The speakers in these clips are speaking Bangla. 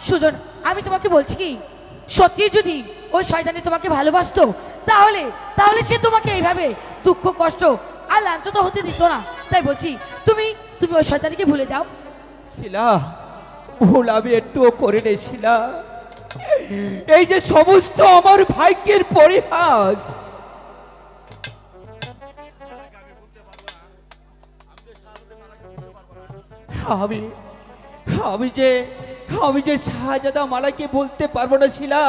সুজন, আমি তোমাকে বলছি কি, সত্যি যদি ওই শয়তানি তোমাকে ভালোবাসতো তাহলে তাহলে সে তোমাকে এইভাবে দুঃখ কষ্ট আর লাঞ্ছিত হতে দিত না। তাই বলছি তুমি তুমি ওই শয়তানিকে ভুলে যাও। শিলা, ভুল আমি একটুও করি নাই শিলা। এই যে সমস্ত আমার ভাগ্যের পরিহাস, আমি আমি যে আমি যে শাহজাদা মালাকে বলতে পারবো না শিলা,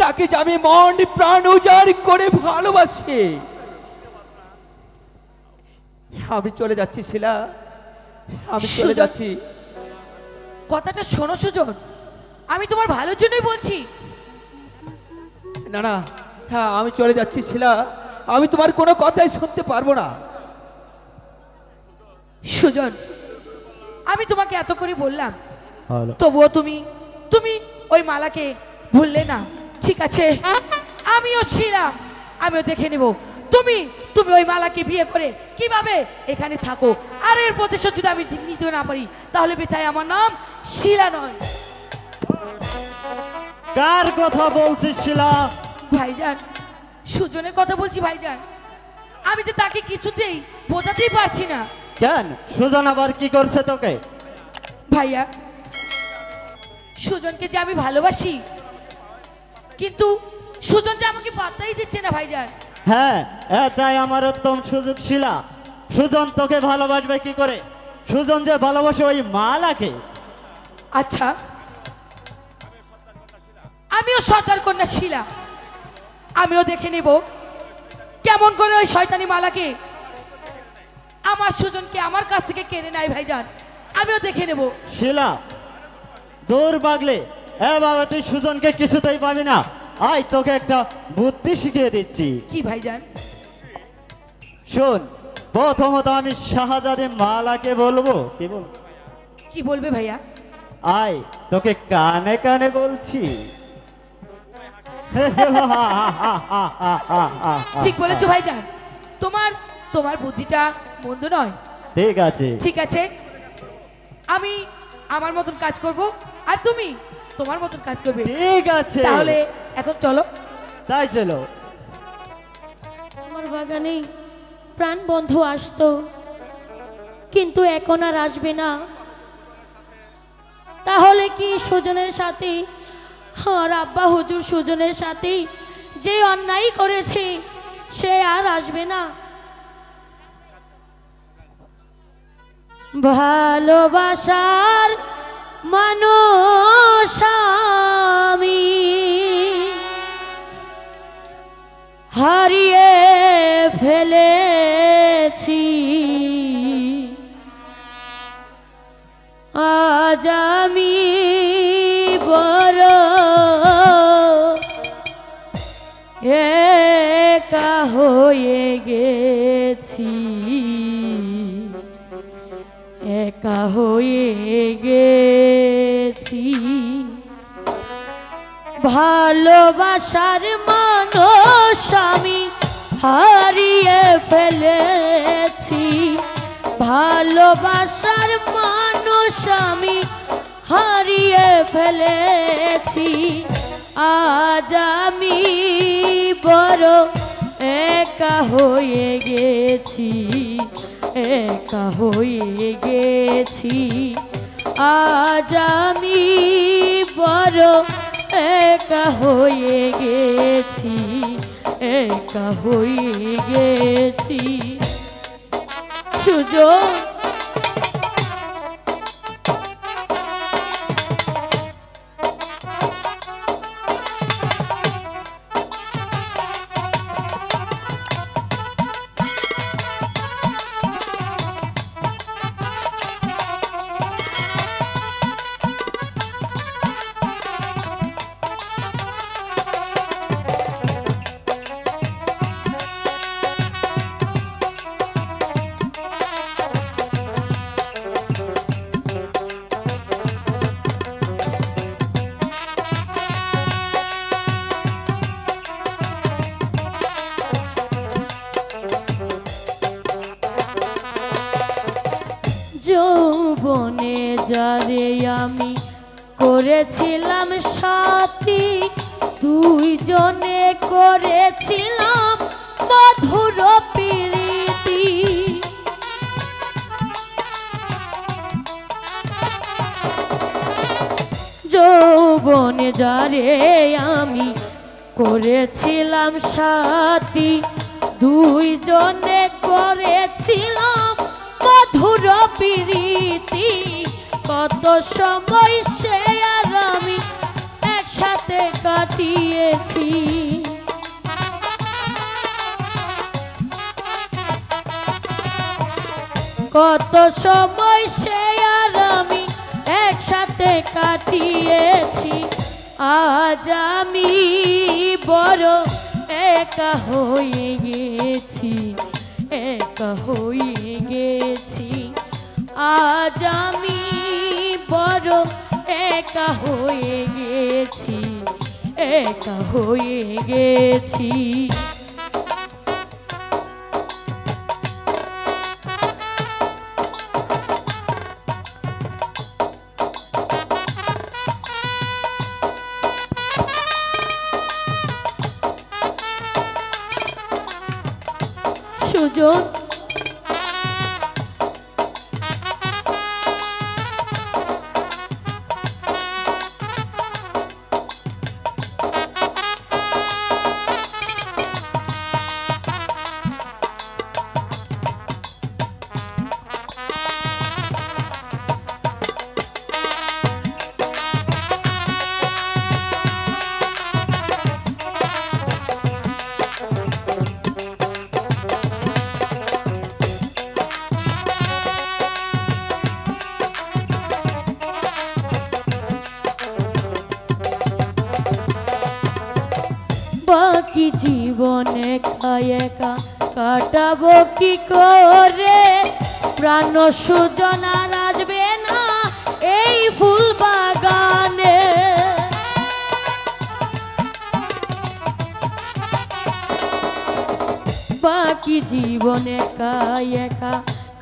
তাকে যে আমি মন প্রাণ উজাড় করে ভালোবাসি। আমি চলে যাচ্ছি শিলা, আমি চলে যাচ্ছি। কথাটা শোনো সুজন, আমি তোমার ভালোর জন্যই বলছি। না না, হ্যাঁ আমি চলে যাচ্ছি শিলা, আমি তোমার কোনো কথাই শুনতে পারবো না। সুজন, আমি তোমাকে এত করে বললাম, তবুও তুমি তুমি ওই মালাকে ভুললে না। ঠিক আছে, আমিও শিলা, আমিও দেখে নেব তুমি তুমি ওই মালাকে বিয়ে করে কিভাবে এখানে থাকো। আর এর প্রতিশোধ যদি আমি নিতে না পারি তাহলে বেথায় আমার নাম শিলা নয়। কার কথা বলছিস শিলা? ভাইজান, সুজনের কথা বলছি ভাইজান। আমি যে তাকে কিছুতেই বোঝাতেই পারছি না। কেন, সুজন আবার কি করছে তোকে? ভাইয়া, সুজনকে যে আমি ভালোবাসি, কিন্তু সুজন যে আমাকে পাত্তাই দিচ্ছে না ভাইজান। হ্যাঁ, এটাই আমার উত্তম সুযোগ শিলা। সুজন তোকে ভালোবাসবে কি করে? সুজন যে ভালোবাসে ওই মালাকে। আচ্ছা, আমিও সর্দার কন্যা শিলা, আমিও দেখে নেব কেমন করে ওই শয়তানি মালাকে আমার সুজনকে আমার কাছ থেকে কেড়ে নেয় ভাইজান। আমিও দেখে নেব। শিলা, দূর বাগলে এভাবে তুই সুজনকে কিছুতেই পাবি না। আয় তোকে একটা বুদ্ধি শিখিয়ে দিচ্ছি। কি ভাইজান? শোন, প্রথমত আমি শাহজাদে মালাকে বলবো। কি বলবে ভাইয়া? আয় তোকে কানে কানে বলছি। ঠিক বলেছো ভাইজান, তোমার তোমার বুদ্ধিটা মন্দ নয়। ঠিক আছে, ঠিক আছে, আমি আমার মতন কাজ করব আর তুমি তোমার মতন কাজ করবে। ঠিক আছে, তাহলে এখন চলো। তাই চলো। আমার বাগানে প্রাণ বন্ধু আসতো, কিন্তু এখন আর আসবে না। তাহলে কি সুজনের সাথে, আর আব্বা হুজুর সুজনের সাথে যে অন্যায় করেছে সে আর আসবে না? ভালোবাসার মানুষ আমি হারিয়ে ফেলেছি, আজ আমি বড় একা হয়ে গেছি, একা হয়ে গেছি। ভালোবাসার মানুষ আমি হারিয়ে ফেলেছি, ভালোবাসার মানুষ আমি হারিয়ে ফেলেছি, আজ আমি বড় একা হয়ে গেছি, একা হয়ে গেছি, আজ আমি বড় একা হয়ে গেছি, একা হয়ে গেছি। সুযোগ যৌবনে যারে আমি করে করেছিলাম সাথী, দুইজনে করেছিলাম মধুর প্রীতি। যৌবনে যারে আমি করেছিলাম সাথী, দুইজনে করেছিলাম মধুর প্রীতি। কত সময় সে আর আমি একসাথে কাটিয়েছি। কত সময় সে আর আমি একসাথে কাটিয়েছি। আজ আমি বড় একা হয়ে গেছি, একা হয়ে গেছি। আজ আমি বড় একা হয়ে গেছি, একা হয়ে গেছি। সুজন, বাকি জীবন একা একা কাটাবো কি করে? প্রাণ সুজন আর আসবে না এই ফুল বাগানে। বাকি জীবন একা একা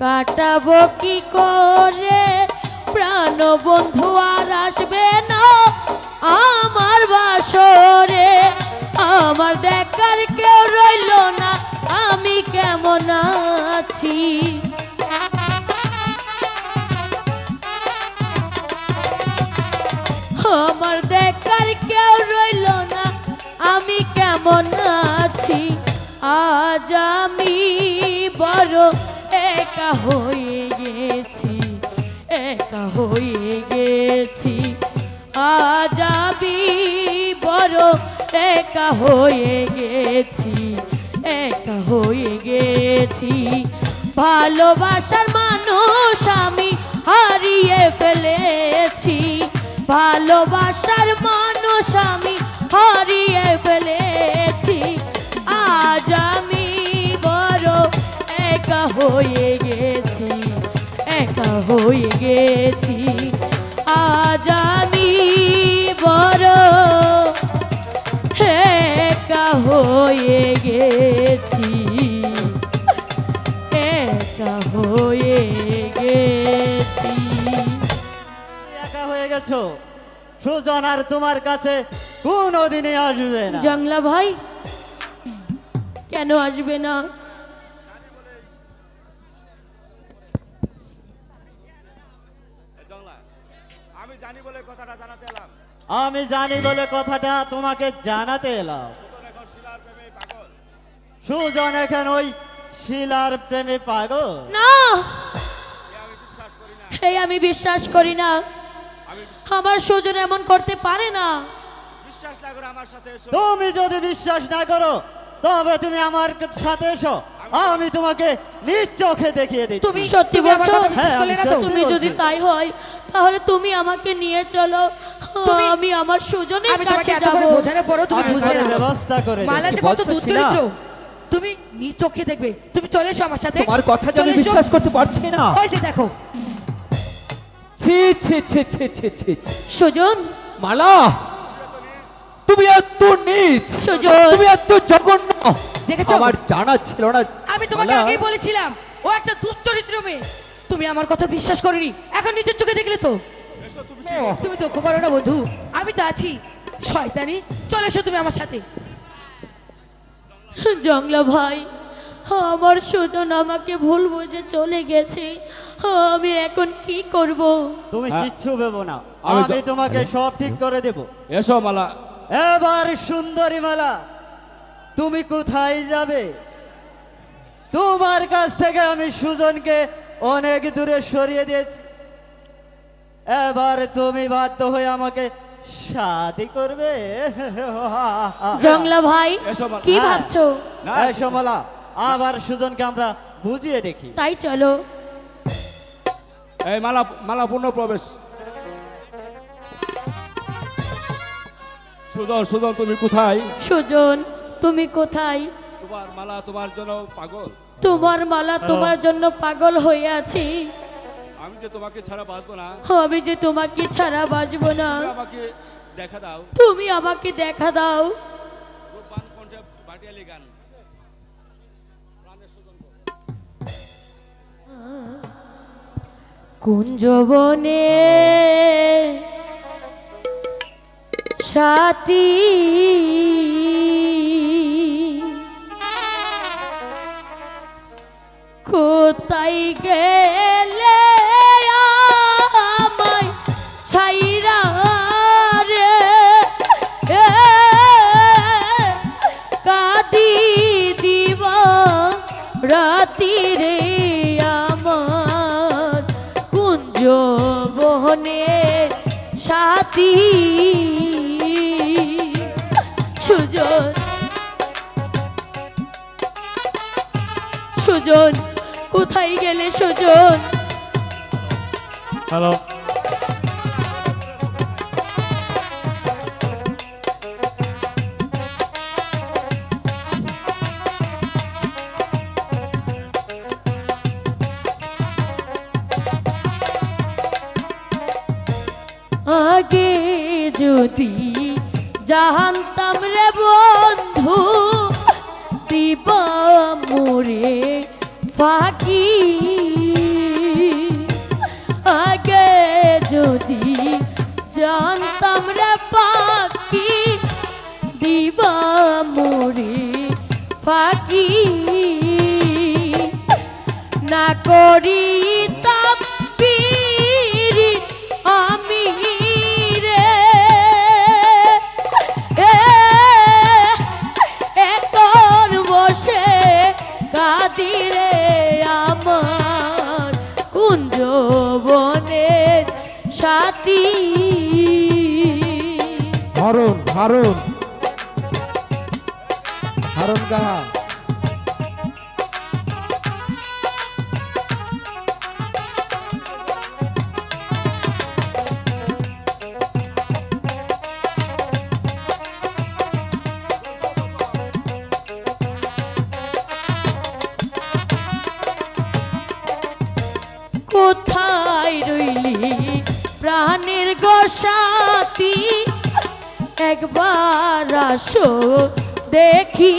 কাটাবো কি করে? প্রাণ বন্ধু আর আসবে না আমার বাসরে। আমার দেখার কেউ রইল না, আমি কেমন আছি। আমার দেখার কেউ রইল না, আমি কেমন আছি। আজ আমি বড় একা হয়ে গেছি, একা হয়ে গেছি। আজ আমি বড় একা হয়ে গেছি, একা হয়ে গেছি। ভালোবাসার মানুষ আমি হারিয়ে ফেলেছি, ভালোবাসার মানুষ আমি হারিয়ে ফেলেছি। আজ আমি বড় একা হয়ে গেছি, একা হয়ে গেছি। আজ আমি বড় একা হয়ে গেছি, একা হয়ে গেছি। একা হয়ে গেছো সুজন, আর তোমার কাছে কোনোদিনই আসবে না। জংলা ভাই কেন আসবে না? আমি জানি বলে কথাটা জানাতে এলাম। আমি জানি বলে কথাটা তোমাকে জানাতে এলাম। সুজন এখন ওই শিলার প্রেমে পাগল। না, এই আমি বিশ্বাস করি না। আমার সুজন এমন করতে পারে না। বিশ্বাস না করে আমার সাথে এসো। তুমি যদি বিশ্বাস না করো তবে তুমি আমার সাথে এসো, আমি তোমাকে নিজ চোখে দেখিয়ে দিচ্ছি। তুমি সত্যি বলছো? হ্যাঁ, আমি সত্যি তুমি যদি বলছি। তাই হয় তাহলে তুমি আমাকে নিয়ে চলো, আমি আমার সুজনের আমি তোমাকে কাছে এত যাব। করে বোঝানোর পরও তুমি আমি বুঝবে তার না। ব্যবস্থা করে দেব। মালা যে কি কত বলছো, দুশ্চরিত্র, শিলা? তুমি নিজ চোখে দেখবে। তুমি চলে এসো আমার সাথে। তোমার কথা যে আমি চলে এসো। বিশ্বাস করতে পারছি না। ওই যে দেখো ছি ছি ছি ছি ছি ছি। সুজন, মালা, তুমি এত নীচ, সুজন, তুমি এত জঘন্য, দেখেছো? আমার জানা ছিল না। আমি তোমাকে মালা, আগেই বলেছিলাম ও একটা দুশ্চরিত্র মেয়ে। তুমি আমার কথা বিশ্বাস করনি, এখন নিজের চোখে দেখলে তো। এসো তুমি কি তুমি দুঃখ করো না বন্ধু, আমি তো আছি। শয়তানি, চলে এসো তুমি আমার সাথে। জংলা ভাই, আমার সুজন আমাকে ভুল বুঝে চলে গেছে, আমি এখন কি করব? তুমি হ্যাঁ। কিচ্ছু ভেবো না, আমি আমি তোমাকে সব ঠিক করে দেব। এসো মালা। এবার সুন্দরী মালা, তুমি কোথায় যাবে? তোমার কাছ থেকে আমি সুজনকে অনেক দূরে সরিয়ে দিয়েছি, এবার তুমি বাধ্য হয়ে আমাকে শাদি করবে। জংলা ভাই, এসো মালা। কি হ্যাঁ। ভাবছো? না, এসো মালা, আবার সুজনকে আমরা বুঝিয়ে দেখি। তাই চলো। এই মালা, মালা পূর্ণ প্রবেশ। সুজন, সুজন তুমি কোথায়? সুজন, তুমি কোথায়? তোমার মালা তোমার জন্য পাগল। তোমার মালা তোমার জন্য পাগল হয়ে আছি। আমি যে তোমাকে ছাড়া বাঁচবো না। আমি যে তোমাকে ছাড়া বাঁচবো না। তুমি আমাকে দেখা দাও। তুমি আমাকে দেখা দাও। রূপবান কণ্ঠে ভাটিয়ালি গান। প্রাণের সুজন গো। কুঞ্জবনে সাথী কোথায় গেলে আমায় ছাইরা রে, কাঁদি দিবা রাতি রে আমার কুঞ্জবনে সাথী। সুজন, সুজন কোথায় গেলে সুজন? হ্যালো, আগে যদি জানতাম রে বন্ধু দিবা মোরে ফাঁকি, আগে যদি জানতাম রে পাখি দিবা মোরে ফাঁকি, না করিতাম পিরি আমি রে, এখন বসে কাঁদি রে আমার কুঞ্জবনের সাথী। হারুন হারুন হারুন কাহা। কোথায় রইলি প্রাণের গোসাথী, একবার আসো দেখি।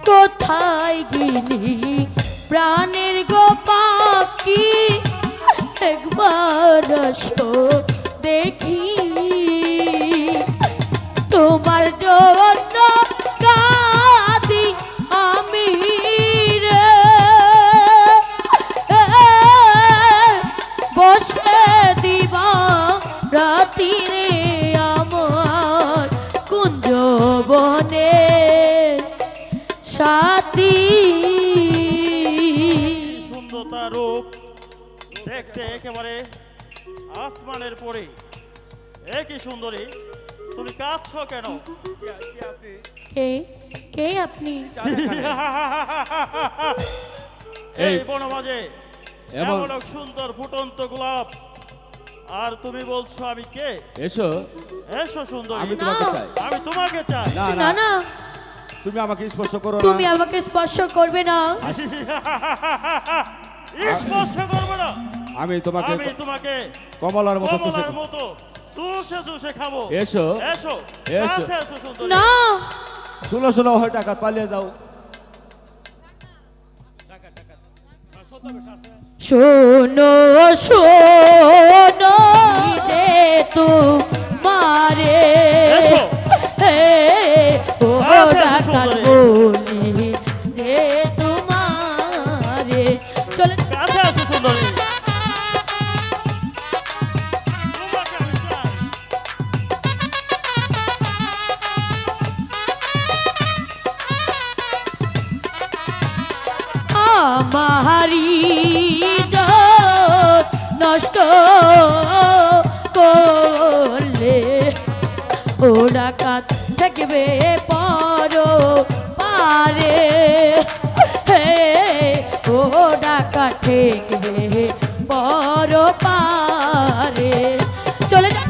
কোথায় গিলি প্রাণের গো পাখি, একবার আসো দেখি। তোমার জন্য কাঁদি আমি রে, বসে দিবা রাতি রে আমার কুঞ্জবনে সাথী। সুন্দরতা রূপ দেখতে একেবারে আসমানের পরে। একই সুন্দরী, তুমি কাঁদছ কেন? আপনি কে কে আপনি? এই এই বনমাঝে এমন এমন এক সুন্দর ফুটন্ত গোলাপ, আর তুমি বলছো আমি কে? এসো, এসো সুন্দরী, আমি তোমাকে না। চাই। আমি তোমাকে চাই। না না না, না, তুমি আমাকে স্পর্শ করো তুমি না। আমাকে স্পর্শ করবে না। স্পর্শ করবো না। আমি তোমাকে আমি তোমাকে কমলার মতো চোখে কমলার মতো চুষে চুষে খাবো। এসো এসো এসো। কাছে এসো সুন্দরী। না শুনো শুনো হয় টাকা পালিয়ে যাও। শোনো শোনো যে তোমারে এসো। ও কাছে এসো ডাকাত সুন্দরী। বলি যে তোমারে চলে কাছে এসো সুন্দরী। তোমাকে আমি চাই। আমারি নষ্ট করলে ও ডাকাত থাকবে পর পারে হে ও ডাকাত থাকবে পর পারে চলে যা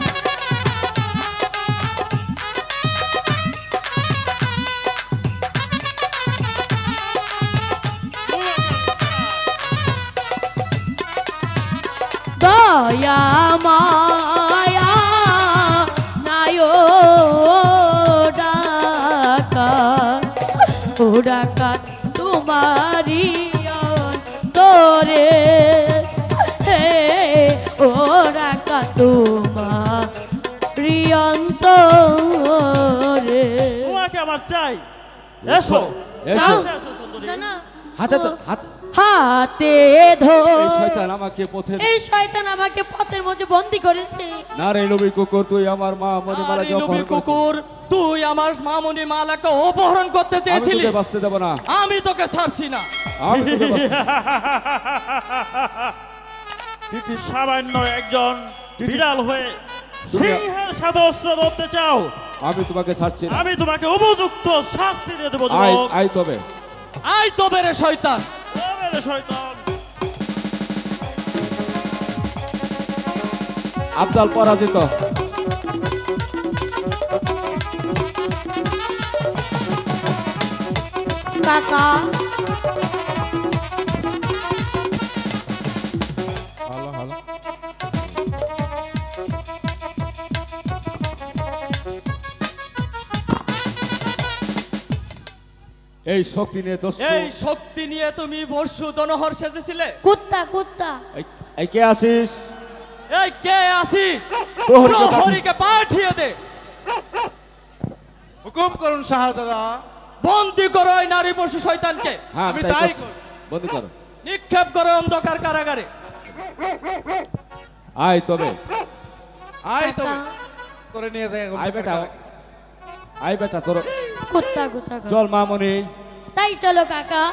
দয়া মায়া নায়ো ডাকাত ও ডাকাত তোমারি অন্তরে হে ও ডাকাত তোমারি অন্তরে তোমাকে আমার চাই। এসো এসো। কাছে এসো সুন্দরী। না না হাতে হাত হাতে এই ধর শয়তান আমাকে পথে এই শয়তান আমাকে পথের মধ্যে বন্দি করেছে না রে লোভী কুকুর তুই আমার মা মণিমালাকে আরে লোভী অপহরণ করেছিস। কুকুর, তুই আমার মামুনি মালাকে অপহরণ করতে আমি চেয়েছিলি। তোকে বাঁচতে দেব না। আমি তোকে ছাড়ছি না। আমি তোকে বাঁচতে- সামান্য একজন বিড়াল হয়ে তুমি- সিংহের সাথে অস্ত্র ধরতে চাও, আমি তোমাকে ছাড়ছি না। আমি তোমাকে উপযুক্ত শাস্তি দিয়ে দেবো। আয় যুবক। আয় তবে আই তো বেরে শয়তান। ও মেরে শয়তান। আফজাল পরাজিত। কাকা এই শক্তি নিয়ে দোষ এই শক্তি নিয়ে তুমি পরশু দনহর সেজেছিলে। কুত্তা কুত্তা এই কে আছিস? এই কে আসিস? প্রহরীকে পাঠিয়ে- প্রহরীকে পাঠিয়ে দে। হুকুম করুন শাহজাদা। বন্দি করো এই নারী পশু শয়তানকে। হ্যাঁ আমি তাই তাই কর। করি। বন্দি করো। নিক্ষেপ করো অন্ধকার কারাগারে। আয় তবে আয় তো কাকা করে নিয়ে যায় এখন। আয় বেটা আয় বেটা তোর কুত্তা কুত্তা চল মামনি। তাই চলো কাকা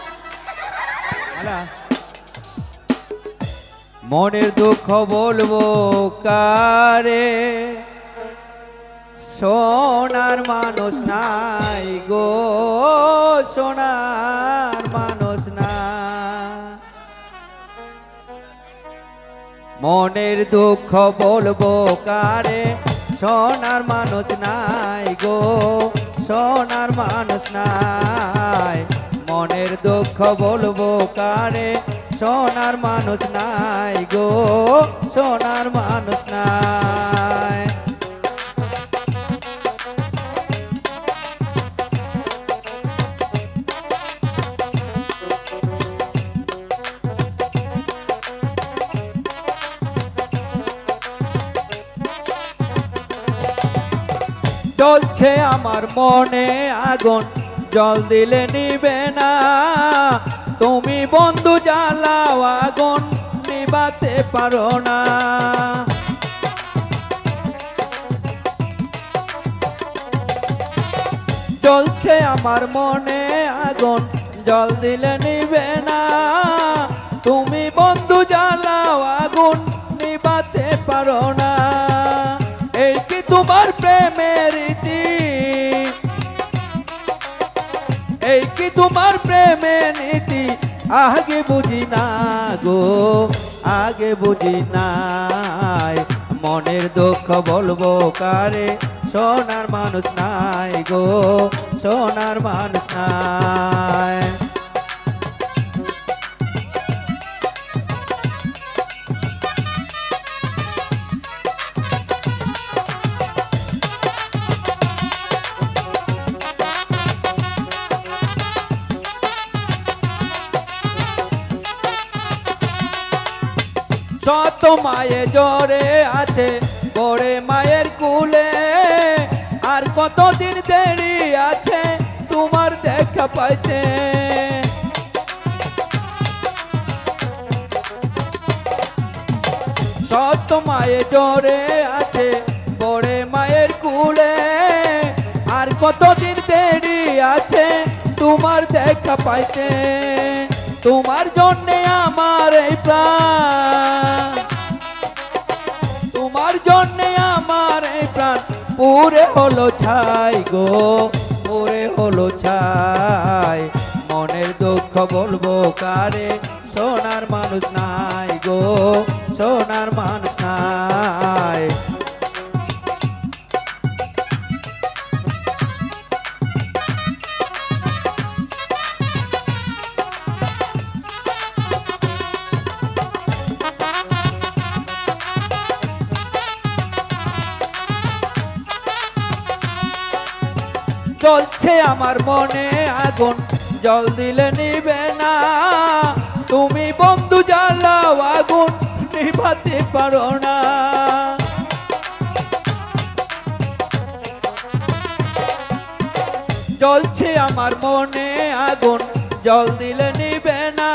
মনের দুঃখ বলবো কারে, সোনার মানুষ নাই গো, সোনার মানুষ না। মনের দুঃখ বলবো কারে, সোনার মানুষ নাই গো, সোনার মানুষ নাই। মনের দুঃখ বলবো কারে, সোনার মানুষ নাই গো, সোনার মানুষ নাই। জ্বলছে আমার মনে আগুন, জল দিলে নিবে না। তুমি বন্ধু জ্বালাও আগুন, নিবাতে পারো না। জ্বলছে আমার মনে আগুন, জল দিলে নিবে না। তুমি বন্ধু জ্বালাও আগুন, নিবাতে পারো না। এই কি তোমার প্রেমের রীতি, এই কি তোমার প্রেমের নীতি। আগে বুঝি না গো, আগে বুঝি নাই। মনের দুঃখ বলবো কারে, সোনার মানুষ নাই গো, সোনার মানুষ নাই। শত মায়ে জোরে আছে বড়ে মায়ের কুলে, আর কতদিন দেরি আছে তোমার দেখা পাইতে। শত মায়ে জোরে আছে বড়ে মায়ের কুলে, আর কতদিন দেরি আছে তোমার দেখা পাইতে। তোমার জন্যে আমার এই প্রাণ, তোমার জন্যে আমার এই প্রাণ পুরে হলো ছাই গো, পুরে হলো ছাই। মনের দুঃখ বলবো কারে, সোনার মানুষ নাই গো, সোনার মানুষ নাই। চলছে আমার মনে আগুন, জল দিলে নিবে না। তুমি বন্ধু জ্বালাও আগুন, নিভাতে পারো না। চলছে আমার মনে আগুন, জল দিলে নিবে না।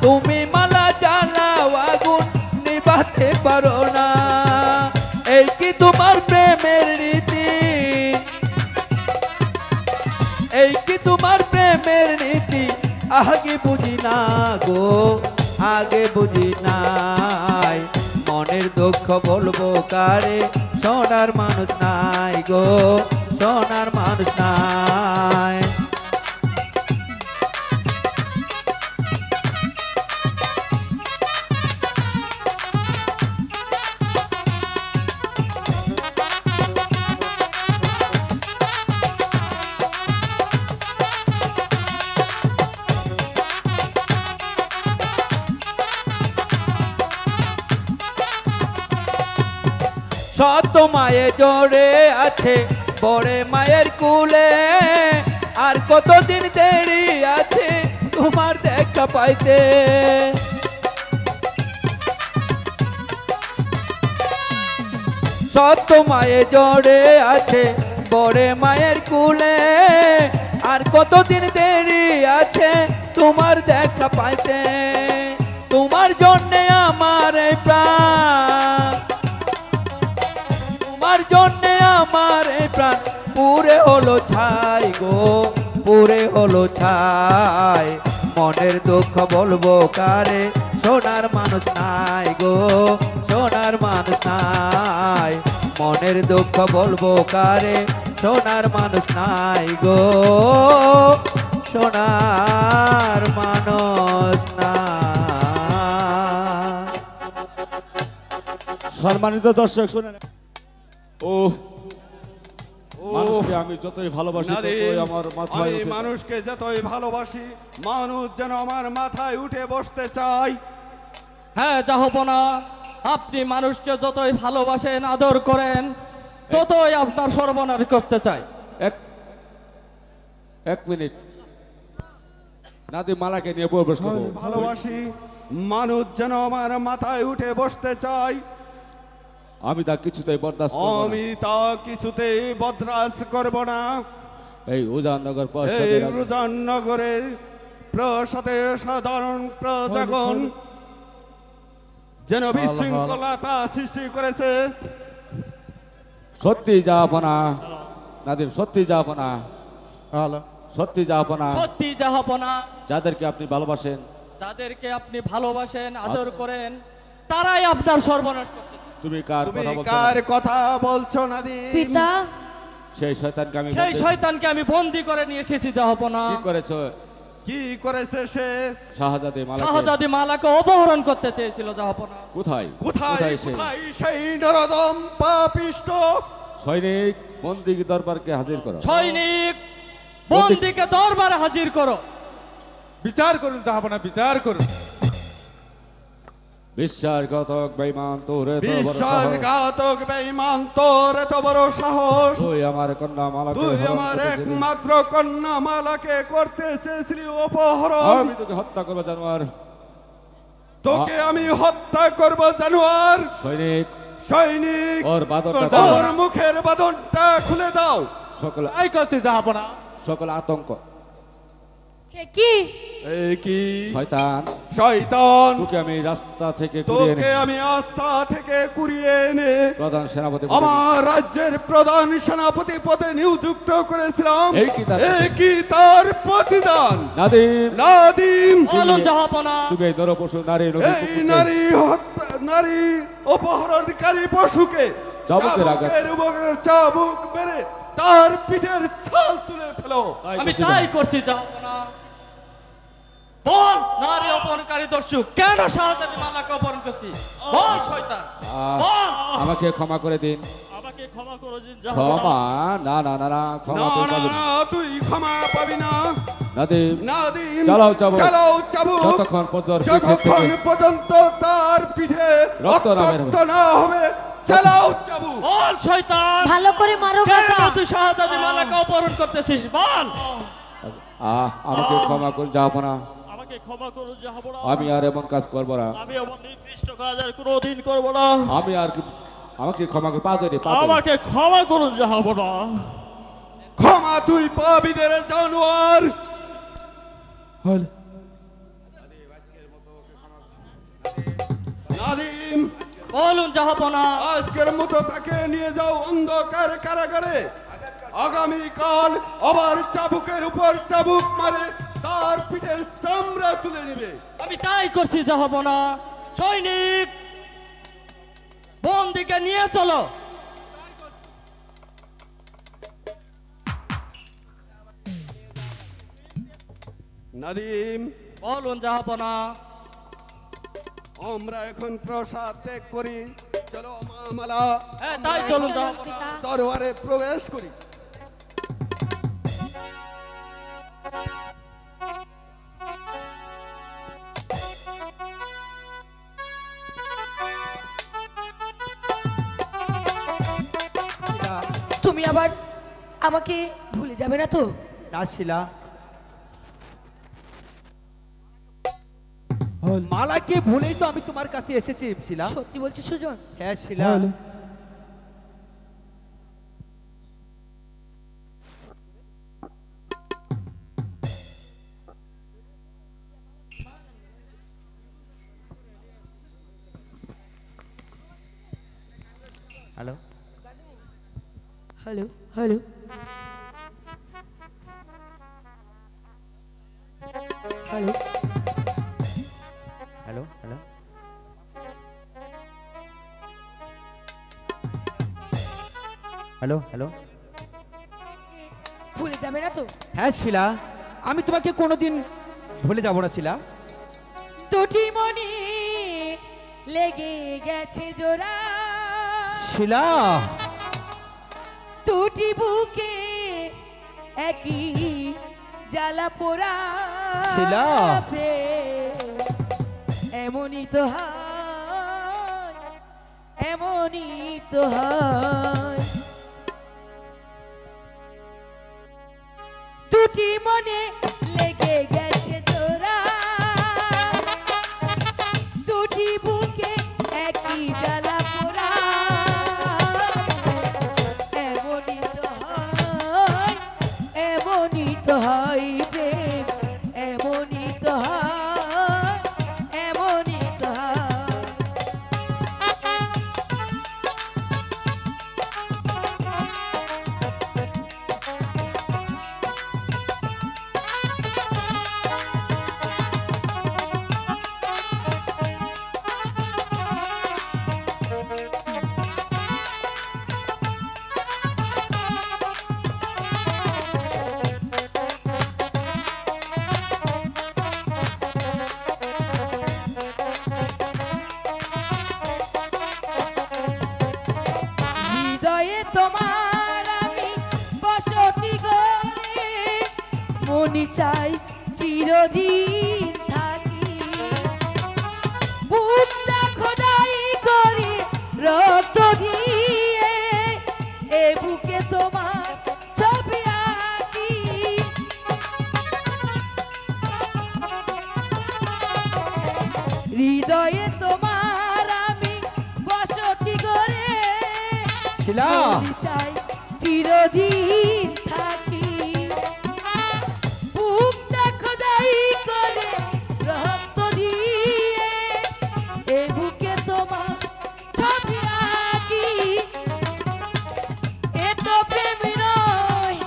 তুমি মালা জ্বালাও আগুন, নিভাতে পারো না। এই কি তোমার প্রেমের রীতি, এই কি তোমার প্রেমের নীতি? আগে বুঝি না গো, আগে বুঝি নাই। মনের দুঃখ বলবো কারে, সোনার মানুষ নাই গো, সোনার মানুষ নাই। শত মায়ে জোরে আছে বড়ে মায়ের কুলে, আর কতদিন দেরি আছে তোমার দেখা পাইতে। শত মায়ে জোরে আছে বড়ে মায়ের কুলে, আর কতদিন দেরি আছে তোমার দেখা পাইতে। তোমার জন্যে আমার এই প্রাণ, তোমার জন্যে আমার এই প্রাণ পুরে হলো ছাই গো, পুরে হলো ছাই। মনের দুঃখ বলবো কারে, সোনার মানুষ নাই গো, সোনার মানুষ নাই। মনের দুঃখ বলবো কারে, সোনার মানুষ নাই গো, সোনার মানুষ নাই। সম্মানিত দর্শক শুনেন, ও মানুষকে আমি যতই ভালোবাসি ততই আমার মাথায় আমি উঠে মানুষকে যতই ভালোবাসি, মানুষ যেন আমার মাথায় উঠে বসতে চায়। হ্যাঁ জাহাপনা, আপনি মানুষকে যতই ভালোবাসেন আদর করেন ততই আপনার সর্বনাশ করতে চায়। এক মিনিট, নাদি মালাকে নিয়ে প্রবেশ করবো। আমি ভালোবাসি, মানুষ যেন আমার মাথায় উঠে বসতে চায়। আমি তা কিছুতেই বরদাস্ত করব না। আমি তা কিছুতেই বরদাস্ত করব না। এই উজাননগর এই উজাননগরের প্রসাদের সাধারণ প্রজাগণ যেন বিশৃঙ্খলতা সৃষ্টি করেছে। সত্যি জাহাপনা নাদিম, সত্যি জাহাপনা, সত্যি জাহাপনা, সত্যি জাহাপনা, যাদেরকে আপনি ভালোবাসেন, যাদেরকে আপনি ভালোবাসেন আদর করেন তারাই আপনার সর্বনাশ করতে চায়। তুমি কার তুমি কথা বলছো? কার কথা বলছো নাদিম? পিতা, সেই শয়তানকে আমি সেই শয়তানকে আমি বন্দি করে নিয়ে এসেছি জাহাপনা। কি করেছো? কি করেছে সে? শাহজাদে মালাকে শাহজাদি মালাকে অপহরণ করতে চেয়েছিল জাহাপনা। কোথায় কোথায় সে? কোথায় সেই নরদম পাপিষ্ট? সৈনিক, বন্দি দরবারকে হাজির করো। সৈনিক, বন্দিকে দরবারে হাজির করো। বিচার করুন জাহাপনা, বিচার করুন। বিশ্বাসঘাতক বেঈমান, তোর এত বড় সাহস! বিশ্বাসঘাতক বেঈমান, তোর এত বড় সাহস! তুই আমার কন্যা মালাকে তুই হরণ আমার করতে একমাত্র কন্যা মালাকে করতে চেয়েছিলি অপহরণ। আমি তোকে হত্যা করবো জানোয়ার। তোকে আমি হত্যা করব জানোয়ার। সৈনিক সৈনিক ওর বাদনটা ওর মুখের বাদনটা খুলে দাও। সকল আই করছে জাহাপনা সকল আতঙ্ক কে কি এই কি শয়তান শয়তান, তোকে আমি রাস্তা থেকে কুড়িয়ে তোকে এনে আমি আস্থা থেকে কুড়িয়ে এনে প্রধান সেনাপতি আমার রাজ্যের প্রধান সেনাপতি পদে নিযুক্ত করেছিলাম। এই কি তার- এই কি তার প্রতিদান? নাদিম নাদিম, বলুন জাহাপনা তুমি এই নরপশু নারী এই নারী অপহরণকারী পশুকে চাবুকের আঘাত। চাবুকের উপরে চাবুক মেরে তার পিঠের ছাল তুলে ফেলো। আমি তাই করছি জাহাপনা। বল নারী অপহরণকারী দস্যু কেন শাহজাদি মালাকে অপহরণ করছিস? বল শয়তান বল। আমাকে ক্ষমা করে দিন। আমাকে ক্ষমা করো দিন ক্ষমা না না না না ক্ষমা না তুই না পাবি না। না, তুই ক্ষমা পাবি না। নাদিম নাদিম, চালাও চাবুক। চালাও চাবুক। যতক্ষণ পর্যন্ত পিঠের যতক্ষণ থেকে পর্যন্ত তার পিঠে রক্ত না বের হবে। রক্ত না হবে, চালাও চাবুক। বল শয়তান ভালো করে মারো কেন কাকা তুই শাহজাদি মালাকে অপহরণ করতেছিস? বল। আমাকে ক্ষমা করে যাবো না। আমাকে ক্ষমা করো জাহাপনা। আমি আর এমন কাজ করবো না। আমি এমন নির্দিষ্ট কাজ আর কোনোদিন করবো না। আমি আর আমাকে ক্ষমা করে পা ধরে আমাকে ক্ষমা করুন জাহাপনা। ক্ষমা তুই পাবি না রে জানোয়ার। নাদিম, বলুন জাহাপনা। আজকের মতো তাকে নিয়ে যাও অন্ধকার কারাগারে। আগামীকাল আবার চাবুকের উপর চাবুক মারে তার পিঠের চামড়া তুলে নেবে। আমি তাই করছি জাহাপনা। সৈনিক বন্দিকে নিয়ে চলো। নাদিম, বলুন জাহাপনা। আমরা এখন প্রসাদ ত্যাগ করি। চলো মামালা, হ্যাঁ তাই চলুন জাহাপনা। দরবারে প্রবেশ করি। তুমি আবার আমাকে ভুলে যাবে না তো? না শিলা, মালাকে ভুলেই তো আমি তোমার কাছে এসেছি শিলা। সত্যি বলছি সুজন? হ্যাঁ Shila. Hello hello hello hello hello hello hello hello. ভুলে যাবে না তো? হ্যাঁ শিলা, আমি তোমাকে কোনোদিন ভুলে যাব না শিলা। দুটি মনি লেগে গেছে জোড়া, শিলা দুটি বুকে একই জ্বালা পোড়া। শিলা। প্রেম এমনই তো হয়, এমনই তো হয়। দুটি মনে লেগে গেছে জোড়া, দুটি বুকে একই জ্বালা পোড়া। এমনই তো হয়, এমনই তো হয় প্রেম, এমনই তো হয়, এমনই তো হয়। হৃদয়ে তোমার আমি বসতি করে, মনি চাই চিরদিন থাকি। বুকটা খোদাই করে রক্ত দিয়ে, এ বুকে তোমার ছবি আঁকি। হৃদয়ে হৃদয়ে তোমার আমি বসতি করে শিলা চাই চিরদিন থাকি বুকটা খোদাই করে রক্ত দিয়ে এ বুকে তোমার ছবি আঁকি এ তো প্রেম নয়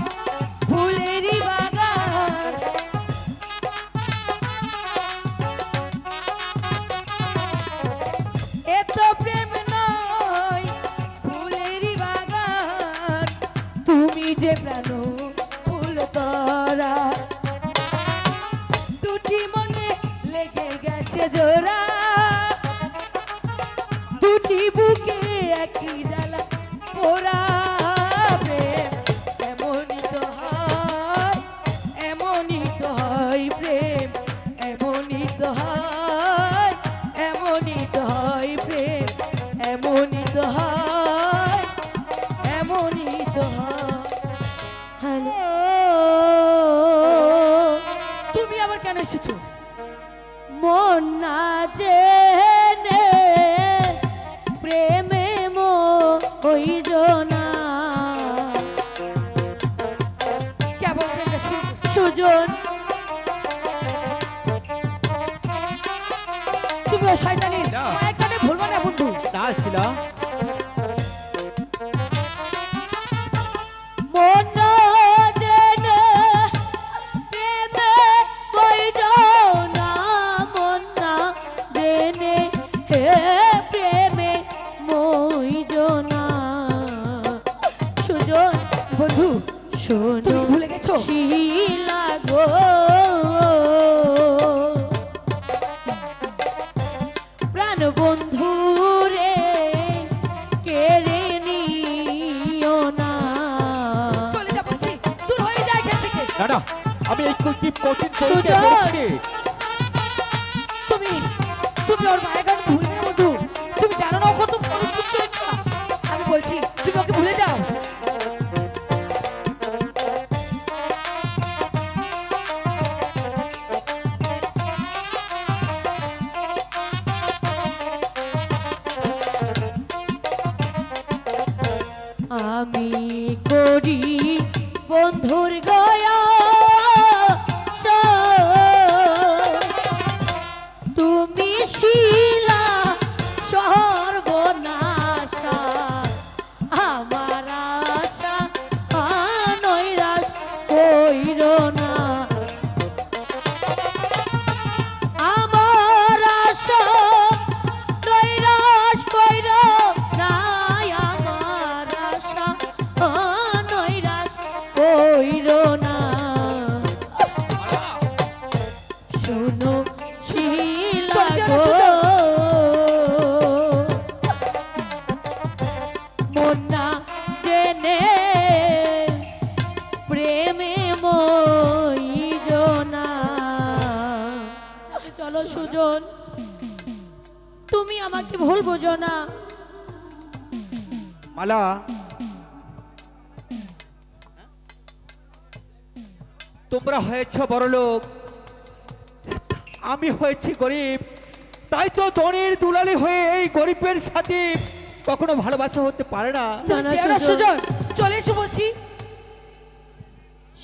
ফুলেরই বাগান এ তো প্রেম নয় ফুলেরই বাগান তুমি যে প্রাণ ফুল তরা দুটি মনে লেগে গেছে জোড়া দুটি বুকে একই জ্বালা পোড়া প্রেম এমনই তো হয় এমনই তো হয় প্রেম এমনই তো হয় এমনই তো হয় প্রেম এমনই তো হয় এমনই তো হয় হ্যালো তুমি আবার কেন এসেছো মন না জেনে প্রেমে হইজ না কেমন প্রেমটা শুরু করছো? সুজন তুমি ওই শয়তানির না। মায়ের কানে ভুলবা না বন্ধু না শিলা মন না জেনে প্রেমে হইজ না মন না জেনে হে প্রেমে হইজ না সুজন বন্ধু শোনো তুমি ভুলে গেছো শিলা গো প্রাণ বন্ধু রে কেড়ে নিও না চলে যা বলছি দূর হয়ে যায় এখান থেকে না না আমি এই কি কঠিন পরীক্ষা সুজন! করেছি তুমি তুমি ওর মায়ের কানে ভুলবে না বন্ধু তুমি জানো না ও কত পরিশ্রম করেছে আমি বলছি তুমি ওকে ভুলে যাও আমি করি বন্ধুর গয়া তুমি শিলা সর্বনাশা আমার আশা নৈরাশ কইর না আমার আশা নৈরাশ কইর না আমার আশা নৈরাশ কইর না শোনো শিলা গো মন না জেনে প্রেমে মইজ না চলো সুজন তুমি আমাকে ভুল বোঝো না মালা তোমরা হয়েছ বড়লোক আমি হয়েছি গরিব তাই তো ধনীর দুলালি হয়ে এই গরিবের সাথে কখনো ভালোবাসা হতে পারে না তুমি না, যেও না সুজন। সুজন চলে এসো বলছি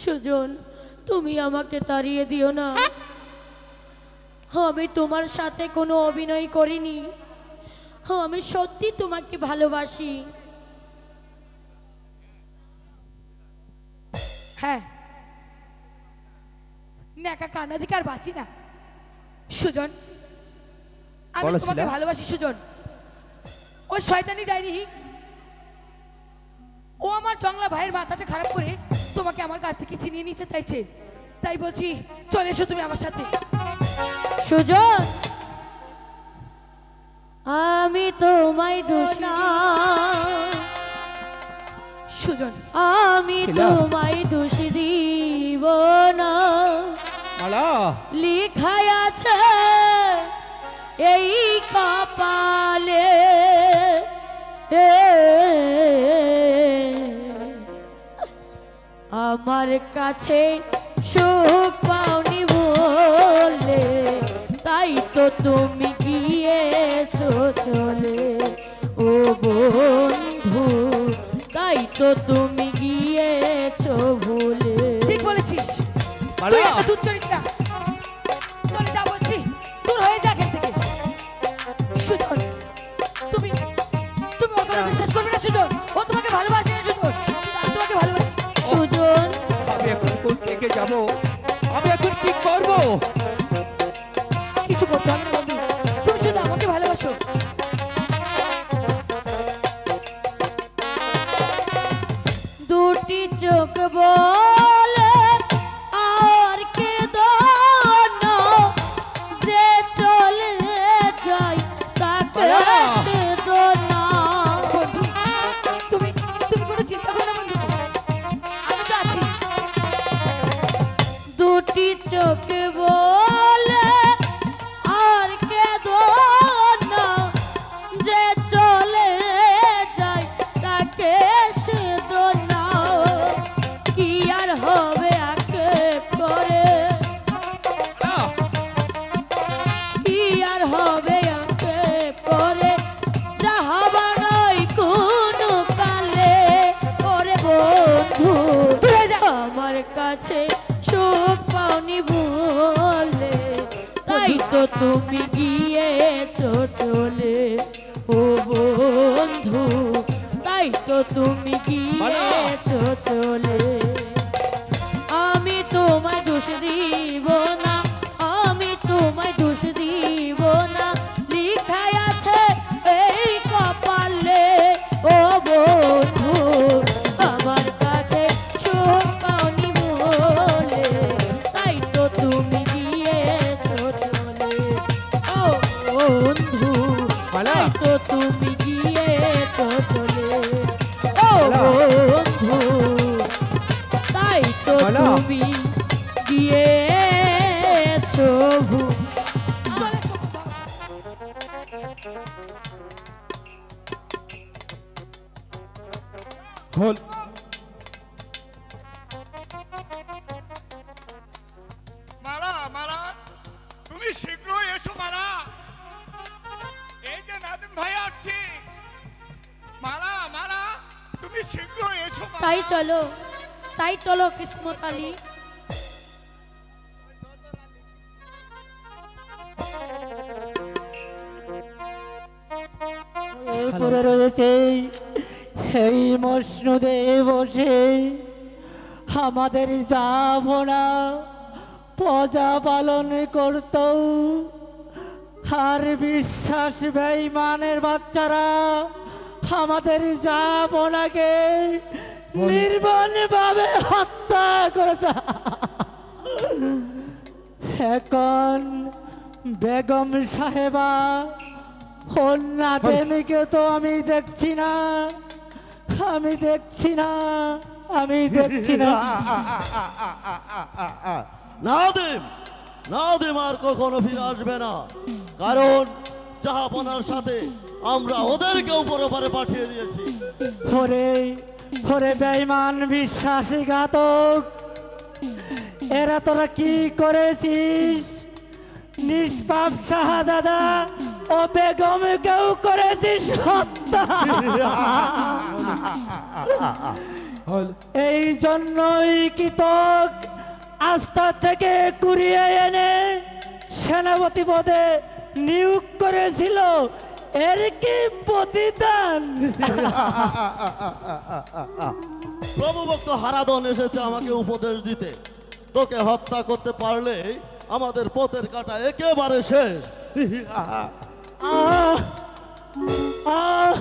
সুজন তুমি আমাকে তাড়িয়ে দিও না আমি তোমার সাথে কোনো অভিনয় করিনি আমি সত্যি তোমাকে ভালোবাসি হ্যাঁ নেকা কান্নাদিকে আর বাঁচি না সুজন আমি বলো, তোমাকে শিলা। ভালোবাসি সুজন ওই শয়তানি ডাইনি ও আমার জংলা ভাইয়ের মাথাটা খারাপ করে তোমাকে আমার কাছ থেকে ছিনিয়ে নিতে চাইছে তাই বলছি চলে এসো তুমি আমার সাথে সুজন আমি তোমায় দোষ না সুজন আমি শিলা। তোমায় দোষ দিব না মালা লিখাই আছে এই কপালে আমার কাছে সুখ পাওনি বলে তাই তো তুমি গিয়েছো চলে ও বন্ধু, তাই তো তুমি গিয়েছো ভুলে। ঠিক বলেছিস, মালা। তুই একটা দুশ্চরিত্রা। চলে যা বলছি, দূর হয়ে যা এখান থেকে। সুজন, তুমি তুমি ওর কথা বিশ্বাস করবে না সুজন। ও তোমাকে ভালোবাসে না সুজন, আমি তোমাকে ভালোবাসি। সুজন, আমি এখন কোন থেকে যাব? আমি এখন কি করব? কিছু করতে হবে না বন্ধু, তুমি শুধু আমাকে ভালোবাসো। দুটি চোখ বলে আর কে দোনো, যে চলে যায় তাকে সে না। বন্ধু, তুমি তুমি কোনো চিন্তা করো না বন্ধু, আমি তো আছি। দুটি চোখ বলে আর কে দোনো, যে চলে যায় তাকে সে না। কি আর হবে আকে করে, কি আর হবে আকে করে, যা হবার নয় কোনো কালে। ওরে বন্ধু, আমার কাছে সুখ পাওনি বলে, তাই তো তুমি গিয়েছো চলে ও বন্ধু, তাই তো তুমি গিয়েছো চলে। আমি তোমায় দোষ দিব না, আমি তোমায় দোষ দিব না, লিখাই আছে এই কপালে ও বন্ধু, আমার কাছে সুখ পাওনি বলে, তাই তো তুমি গিয়েছো চলে ও বন্ধু, মালা। তাই তো তুমি গিয়েছো চলে ও বন্ধু, তাই তো মালা। তুমি গিয়েছো খোল। মালা, মালা, তুমি শীঘ্রই এসো মালা। এই যে নাদিম ভাই আসছে। মালা, মালা, তুমি শীঘ্রই এসো মালা। তাই চলো, তাই চলো কিসমত আলী। পড়ে রয়েছে এই মসনুদে বসে আমাদের যাবনা প্রজা পালন করত, আর বিশ্বাস বেঈমানের বাচ্চারা আমাদের যাবনাকে নির্মম ভাবে হত্যা করেছে। এখন বেগম সাহেবা নাদেমকে তো আমি দেখছি না, আমি দেখছি না, আমি দেখছি না। নাদিম, নাদিম আর কখনো ফিরে আসবে না, কারণ জাহাপনার সাথে আমরা ওদেরকেও পরপারে পাঠিয়ে দিয়েছি। ওরে ওরে বেঈমান বিশ্বাসঘাতক, এরা তোরা কি করেছিস? নিষ্পাপ শাহাদাদা ও বেগমকেও করেছিস হত্যা। এই জন্যই কি তোক আস্থা থেকে কুড়িয়ে এনে সেনাপতি পদে নিয়োগ করেছিল, এর কি প্রতিদান? প্রভুভক্ত হারাদন এসেছে আমাকে উপদেশ দিতে, তোকে হত্যা করতে পারলে আমাদের পথের কাটা একেবারে শেষ। আহ আহ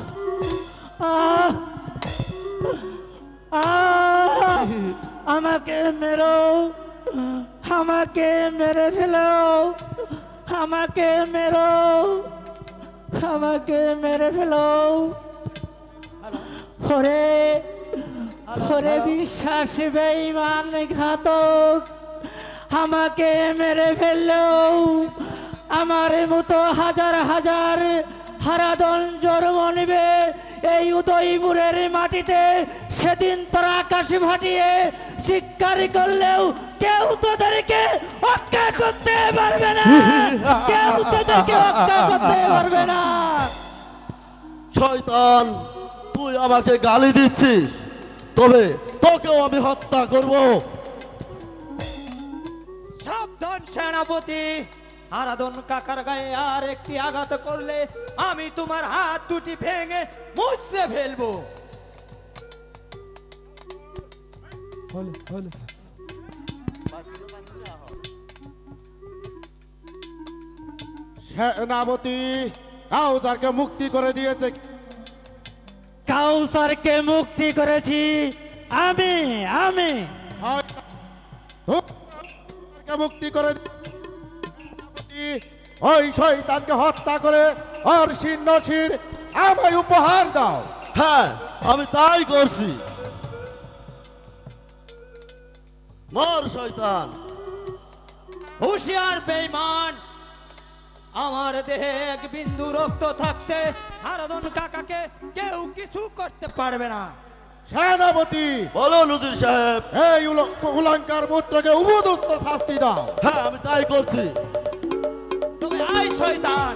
আহ আহ আমাকে মেরো, আমাকে মেরে ফেলো, আমাকে মেরো, আমাকে মেরে ফেলো। ওরে ওরে বিশ্বাস বেঈমান ঘাতক, আমাকে মেরে ফেললেও আমার মতো হাজার হাজার হারাদন জন্ম নিবে এই উদয়পুরের মাটিতে। সেদিন তোরা আকাশ ফাটিয়ে শিকারি করলেও কেউ তোদেরকে রক্ষা করতে পারবে না, কেউ তোদেরকে রক্ষা করতে পারবে না। শয়তান, তুই আমাকে গালি দিচ্ছিস, তবে তোকেও আমি হত্যা করব। সাবধান সেনাপতি, আরাধন কাকার গায়ে আর একটি আঘাত করলে আমি তোমার হাত দুটি ভেঙে মুছড়ে ফেলবো। সেনাপতি কাউসারকে মুক্তি করে দিয়েছে। কাউসারকে মুক্তি করেছি আমি আমি মুক্তি করে ওই শয়তানকে হত্যা করে আর শির আমায় উপহার দাও। হ্যাঁ, আমি তাই করছি। মর শয়তান। হুঁশিয়ার বেঈমান, আমার দেহে এক বিন্দু রক্ত থাকতে আরাধন কাকাকে কেউ কিছু করতে পারবে না। সেনাপতি বলো নজীর সাহেব। এই উলঙ্কার পুত্রকে উপযুক্ত শাস্তি দাও। হ্যাঁ, আমি তাই করছি। তবে আয় শয়তান।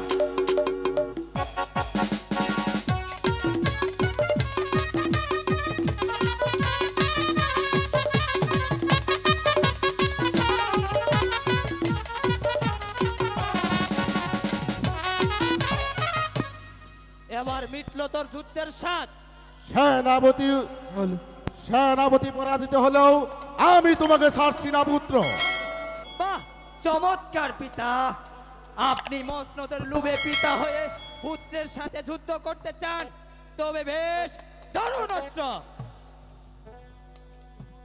এবার মিটল তোর যুদ্ধের স্বাদ। সেনাপতি পরাজিত হলেও আমি তোমাকে ছাড়ছি না পুত্র। বাহ, চমৎকার পিতা। আপনি মসনদের লোভে পিতা হয়ে পুত্রের সাথে যুদ্ধ করতে চান, তবে বেশ দারুণ অস্ত্র।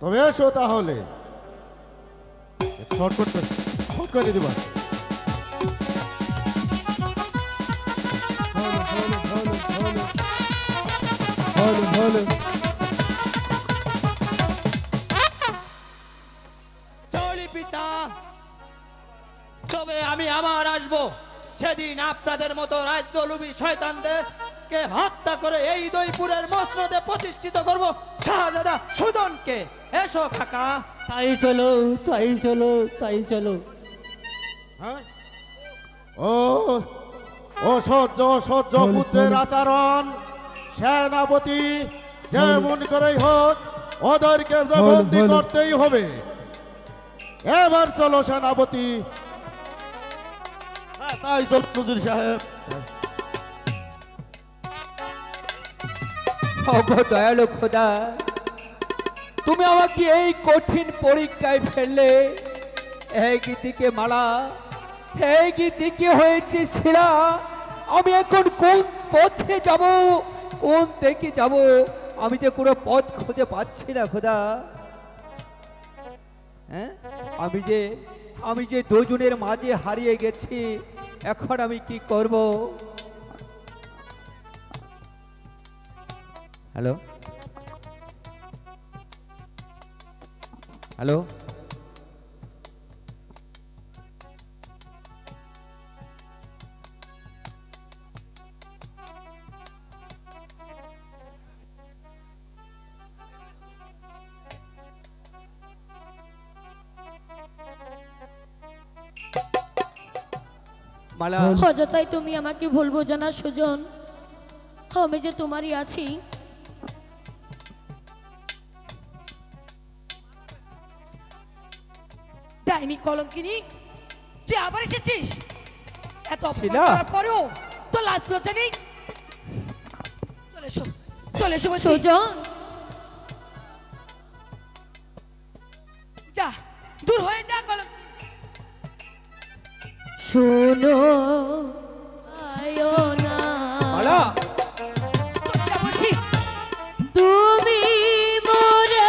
তবে এসো তাহলে শর্ট করে দিবা। চলি পিতা, তবে আমি আবার আসবো সেদিন আপনাদের মতো রাজ্যলোভী শয়তানদেরকে হত্যা করে এই দইপুরের মসনদে প্রতিষ্ঠিত করব শাহজাদা সুদনকে। এসো কাকা। তাই চলো, তাই চলো, তাই চলো। হ্যাঁ, ও সহ্য পুত্রের আচরণ। সেনাপতি যেমন করেই হোক ওদেরকে বন্দী করতেই হবে। এবার চলো সেনাপতি। হ্যাঁ, তাই চল নজীর সাহেব। দয়ালু খোদা, তুমি আমাকে এই কঠিন পরীক্ষায় ফেললে। একদিকে মালা, একদিকে হয়েছে ছিলা। আমি এখন কোন পথে যাব, কোন দিকে যাব? আমি যে কোনো পথ খুঁজে পাচ্ছি না খোদা। হ্যাঁ, আমি যে দুজনের মাঝে হারিয়ে গেছি, এখন আমি কি করব? হ্যালো হ্যালো, মালা, অযথাই তুমি আমাকে ভুল বোঝো না সুজন, আমি যে তোমারই আছি। ডাইনি কলঙ্কিনী, তুই আবার এসেছিস? এত অপমান করার পরেও তো লাজ লজ্জা নেই? চলে এসো, চলে এসো সুজন। যা, দূর হয়ে যা কলঙ্ক। শোনো আয়ো না, তুমি মোরে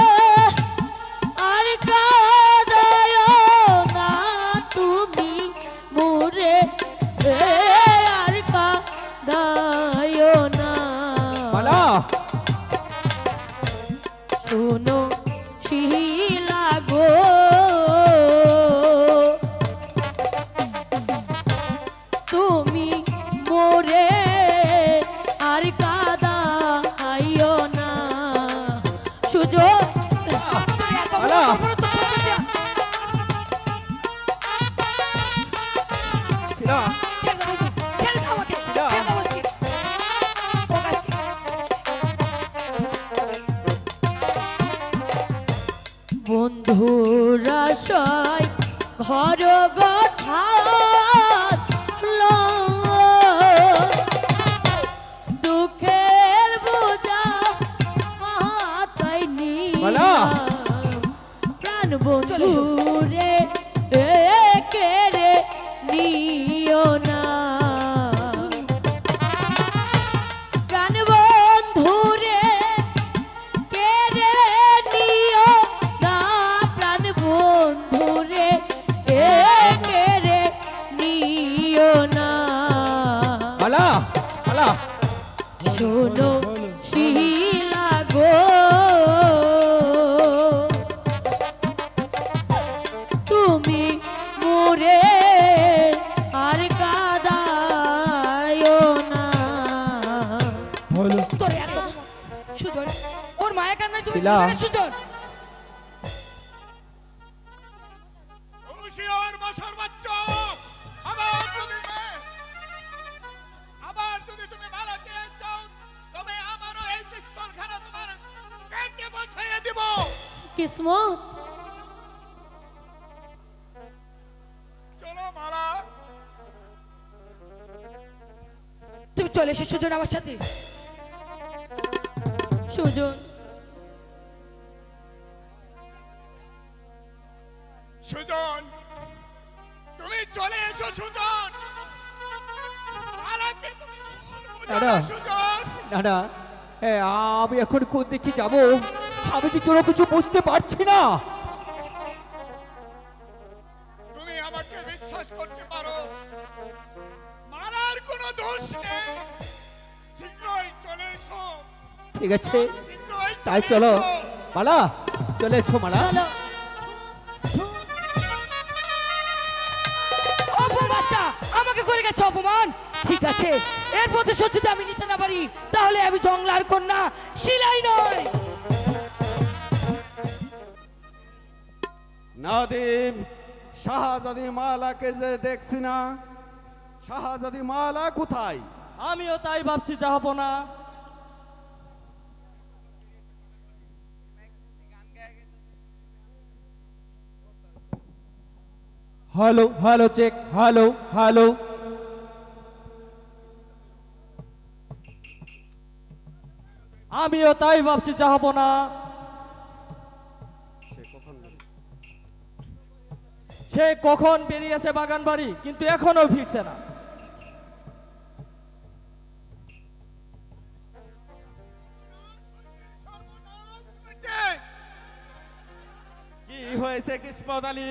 আর কাঁদায়ো না, তুমি মোরে আর কাঁদায়ো না। শোনো শিলা গো, তুমি মোরে বন্ধুর আশায় ঘর গোছালো দুঃখের বোঝা মাথায় নিয়া প্রাণ বন্ধুরে কেড়ে নিও না প্রাণ বন্ধুরে কেড়ে নিও না প্রাণ বন্ধুরে কেড়ে নিও না শোনো শিলা গো তুমি মোরে আর কাদায়ো না তোর এত সুজন ওর মায়া কান্নায় তুমি শিলা। সুজন হুঁশিয়ার মশার বাচ্চা আবার যদি তুমি মালাকে চাও তবে আমারও এই পিস্তলখানা তোমার পেটে বসাইয়ে দিব কিসমত চলো মালা তুমি চলে এসো সুজন আমার সাথে সুজন সুজন তুমি চলে এসো সুজন মালাকে তুমি দাদা। সুজন না না আমি এখন কোন দিকে যাব আমি যে কোনো কিছু বুঝতে পারছি না তুমি আমাকে বিশ্বাস করতে পারো মালার কোনো দোষ নেই শীঘ্রই চলে এসো ঠিক আছে শীঘ্রই তাই চলে চলো এসো। মালা চলে এসো মালা অপমানটা আমাকে করে গেছে অপমান ঠিক আছে এর প্রতিশোধ যদি আমি নিতে না পারি তাহলে আমি জংলার কন্যা শিলাই নয় নাদিম শাহজাদি মালাকে যে দেখছি না শাহজাদি মালা কোথায় আমিও তাই ভাবছি যাবো না hello hello check hello hello আমিও তাই ভাবছি যাবো না সে কখন বেরিয়েছে বাগান বাড়ি কিন্তু এখনো ফিরছে না কি হয়েছে কিসমত আলী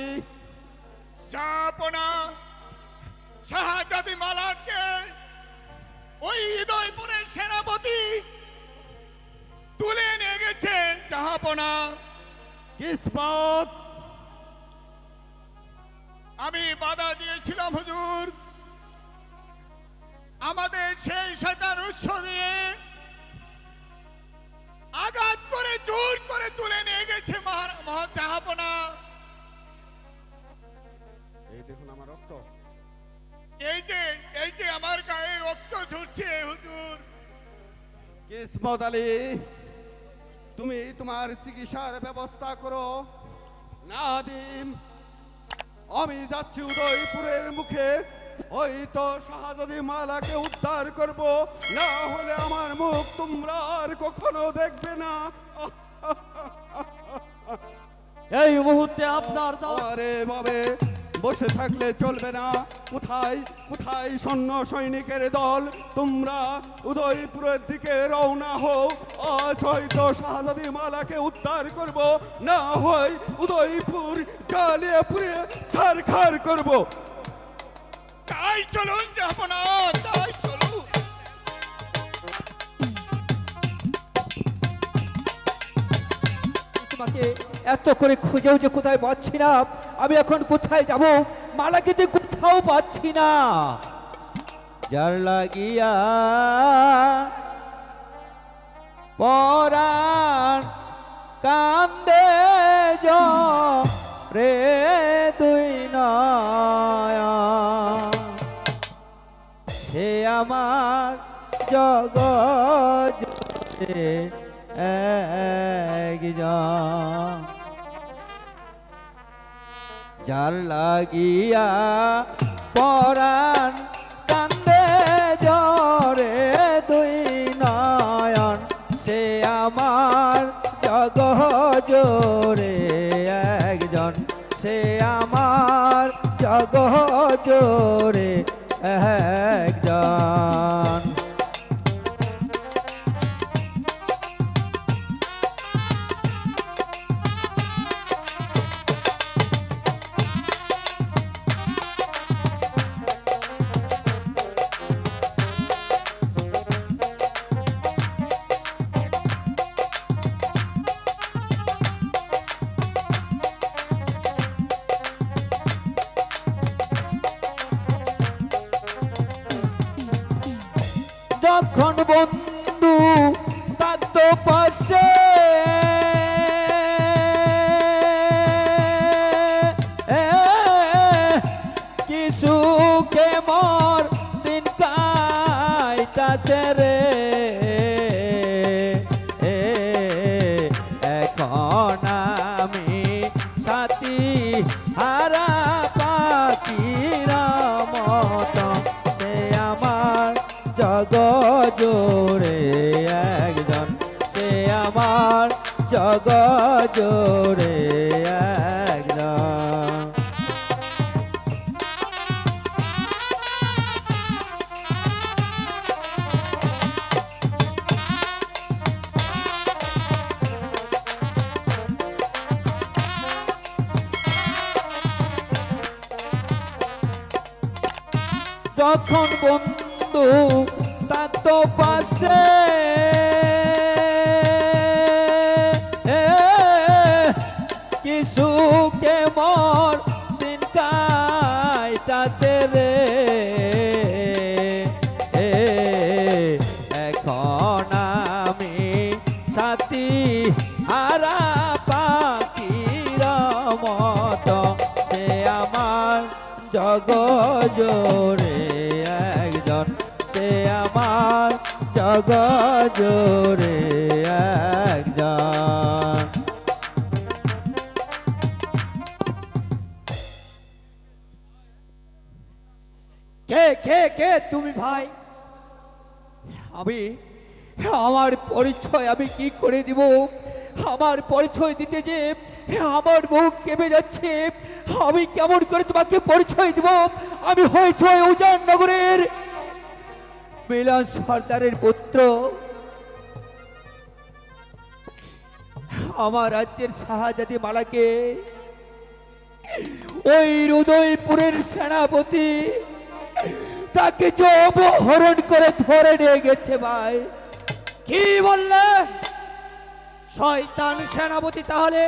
যাপনা শাহজাদি মালাকে ওই হৃদয়পুরের সেনাপতি তুলে নিয়ে গেছে জাহাপনা কিসমত আমি বাধা দিয়েছিলাম হুজুর আমাদের সেই শয়তান উৎস দিয়ে আঘাত করে জোর করে তুলে নিয়ে গেছে জাহাপনা এই দেখুন আমার রক্ত এই যে আমার গায়ে রক্ত ঝরছে হুজুর কিসমত আলী তুমি তোমার চিকিৎসার ব্যবস্থা করো নাদিম আমি যাচ্ছি উদয়পুরের মুখে ওই তো শাহজাদি মালাকে উদ্ধার করব না হলে আমার মুখ তোমরা আর কখনো দেখবে না এই মুহূর্তে আপনার আরে বাবে বসে থাকলে চলবে না কোথায় কোথায় সৈন্য সৈনিকের দল তোমরা উদয়পুরের দিকে রওনা হও আজ হয়তো শাহজাদি মালাকে উদ্ধার করব না হয় উদয়পুর জ্বালিয়ে পুড়িয়ে ছারখার করব তাই চলুন জাহাপনা তাই চলুন তোমাকে এত করে খুঁজেও যে কোথায় পাচ্ছি না আমি এখন কোথায় যাব মালাকে তো কোথাও পাচ্ছি না যার লাগিয়া পরাণ কান্দে রে তুই নয়ন হে আমার জগৎ একজন যার লাগিয়া পরাণ কান্দে জরে দুই নয়ন সে আমার জগ জোরে একজন সে আমার জগ জোরে একজন যখন বন্ধু থাকতো পাশে কি সুখে মোর দিন কাইতাছে রে এখন আমি সাথী হারা পাখির মতো সে আমার জগ জোরে একজন সে আমার জগ জোরে একজন যখন বন্ধু থাকতো পাশে কি সুখে মোর দিন কাইতাছে রে এখন আমি সাথী হারা পাখির মতো সে আমার জগ জোরে একজন সে আমার জগ জোরে একজন কে কে কে তুমি ভাই? আমি আমার পরিচয় আমি কি করে দিব? আমার পরিচয় দিতে যে আমার মুখ কেঁপে যাচ্ছে। আমি কেমন করে তোমাকে পরিচয় দিব? আমি হয়েছি উজান নগরের মিলন সর্দারের পুত্র। আমার রাজ্যের শাহজাদি মালাকে ওই উদয়পুরের সেনাপতি তাকে যে অপহরণ করে ধরে নিয়ে গেছে ভাই। কি বললে? শয়তান সেনাপতি তাহলে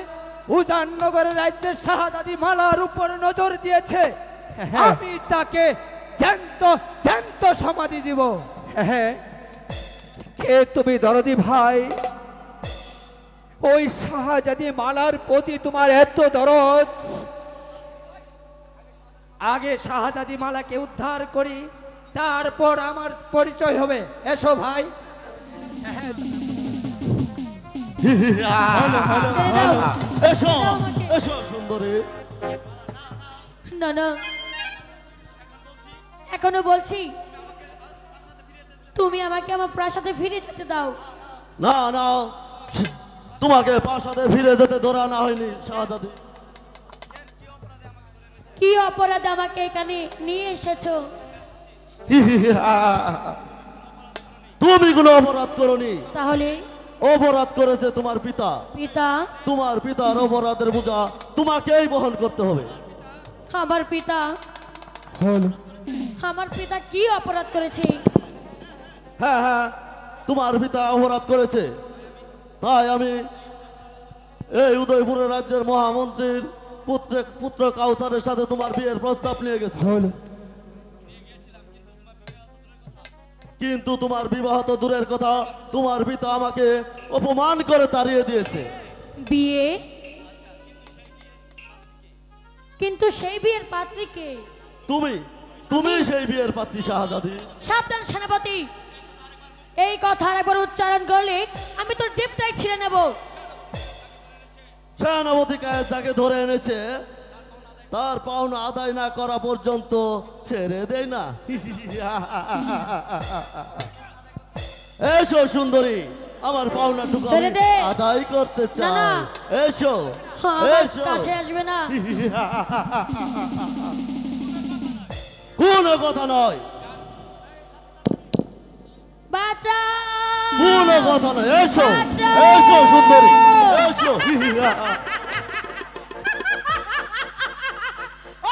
উজাননগরের রাজ্যের শাহজাদি মালার উপর নজর দিয়েছে। আমি তাকে জ্যান্ত জ্যান্ত সমাধি দিব। হ্যাঁ, কে তুমি দরদি ভাই? ওই শাহজাদি মালার প্রতি তোমার এত দরদ? আগে শাহজাদি মালাকে উদ্ধার করি, তারপর আমার পরিচয় হবে। এসো ভাই। এসো এসো সুন্দরী। না না, এখনো বলছি তুমি আমাকে আমার প্রাসাদে ফিরে যেতে দাও। না না, তোমাকে প্রাসাদে ফিরে যেতে ধরা না হয়নি শাহজাদি। কি অপরাধে আমাকে এখানে নিয়ে এসেছো? তুমি কোনো অপরাধ করনি। তাহলে অপরাধ করেছে তোমার পিতা। পিতা? তোমার পিতার অপরাধের বোঝা তোমাকেই বহন করতে হবে। আমার পিতা? আমার পিতা কি অপরাধ করেছে? হ্যাঁ হ্যাঁ, তোমার পিতা অপরাধ করেছে। তাই আমি এই উদয়পুরের রাজ্যের মহামন্ত্রীর পুত্র কাউসারের সাথে তোমার বিয়ের প্রস্তাব নিয়ে গেছি। কিন্তু তোমার বিবাহ তো দূরের কথা, তোমার পিতা আমাকে অপমান করে তাড়িয়ে দিয়েছে। বিয়ে? কিন্তু সেই বিয়ের পাত্রী কে? তুমি তুমি সেই বিয়ের পাত্রী শাহজাদি। সাবধান সেনাপতি, এই কথা একবার উচ্চারণ করলে আমি তোর জিভটাই ছিঁড়ে নেব। সেনাপতি যাকে ধরে এনেছে তার পাওনা আদায় না করা পর্যন্ত ছেড়ে দেয় না। এসো সুন্দরী, আমার পাওনাটুকু আমি আদায় করতে চাই। এসো এসো, কাছে আসবে না। কোনো কথা নয়, বাঁচা, কোনো কথা নয়। এসো এসো সুন্দরী, এসো।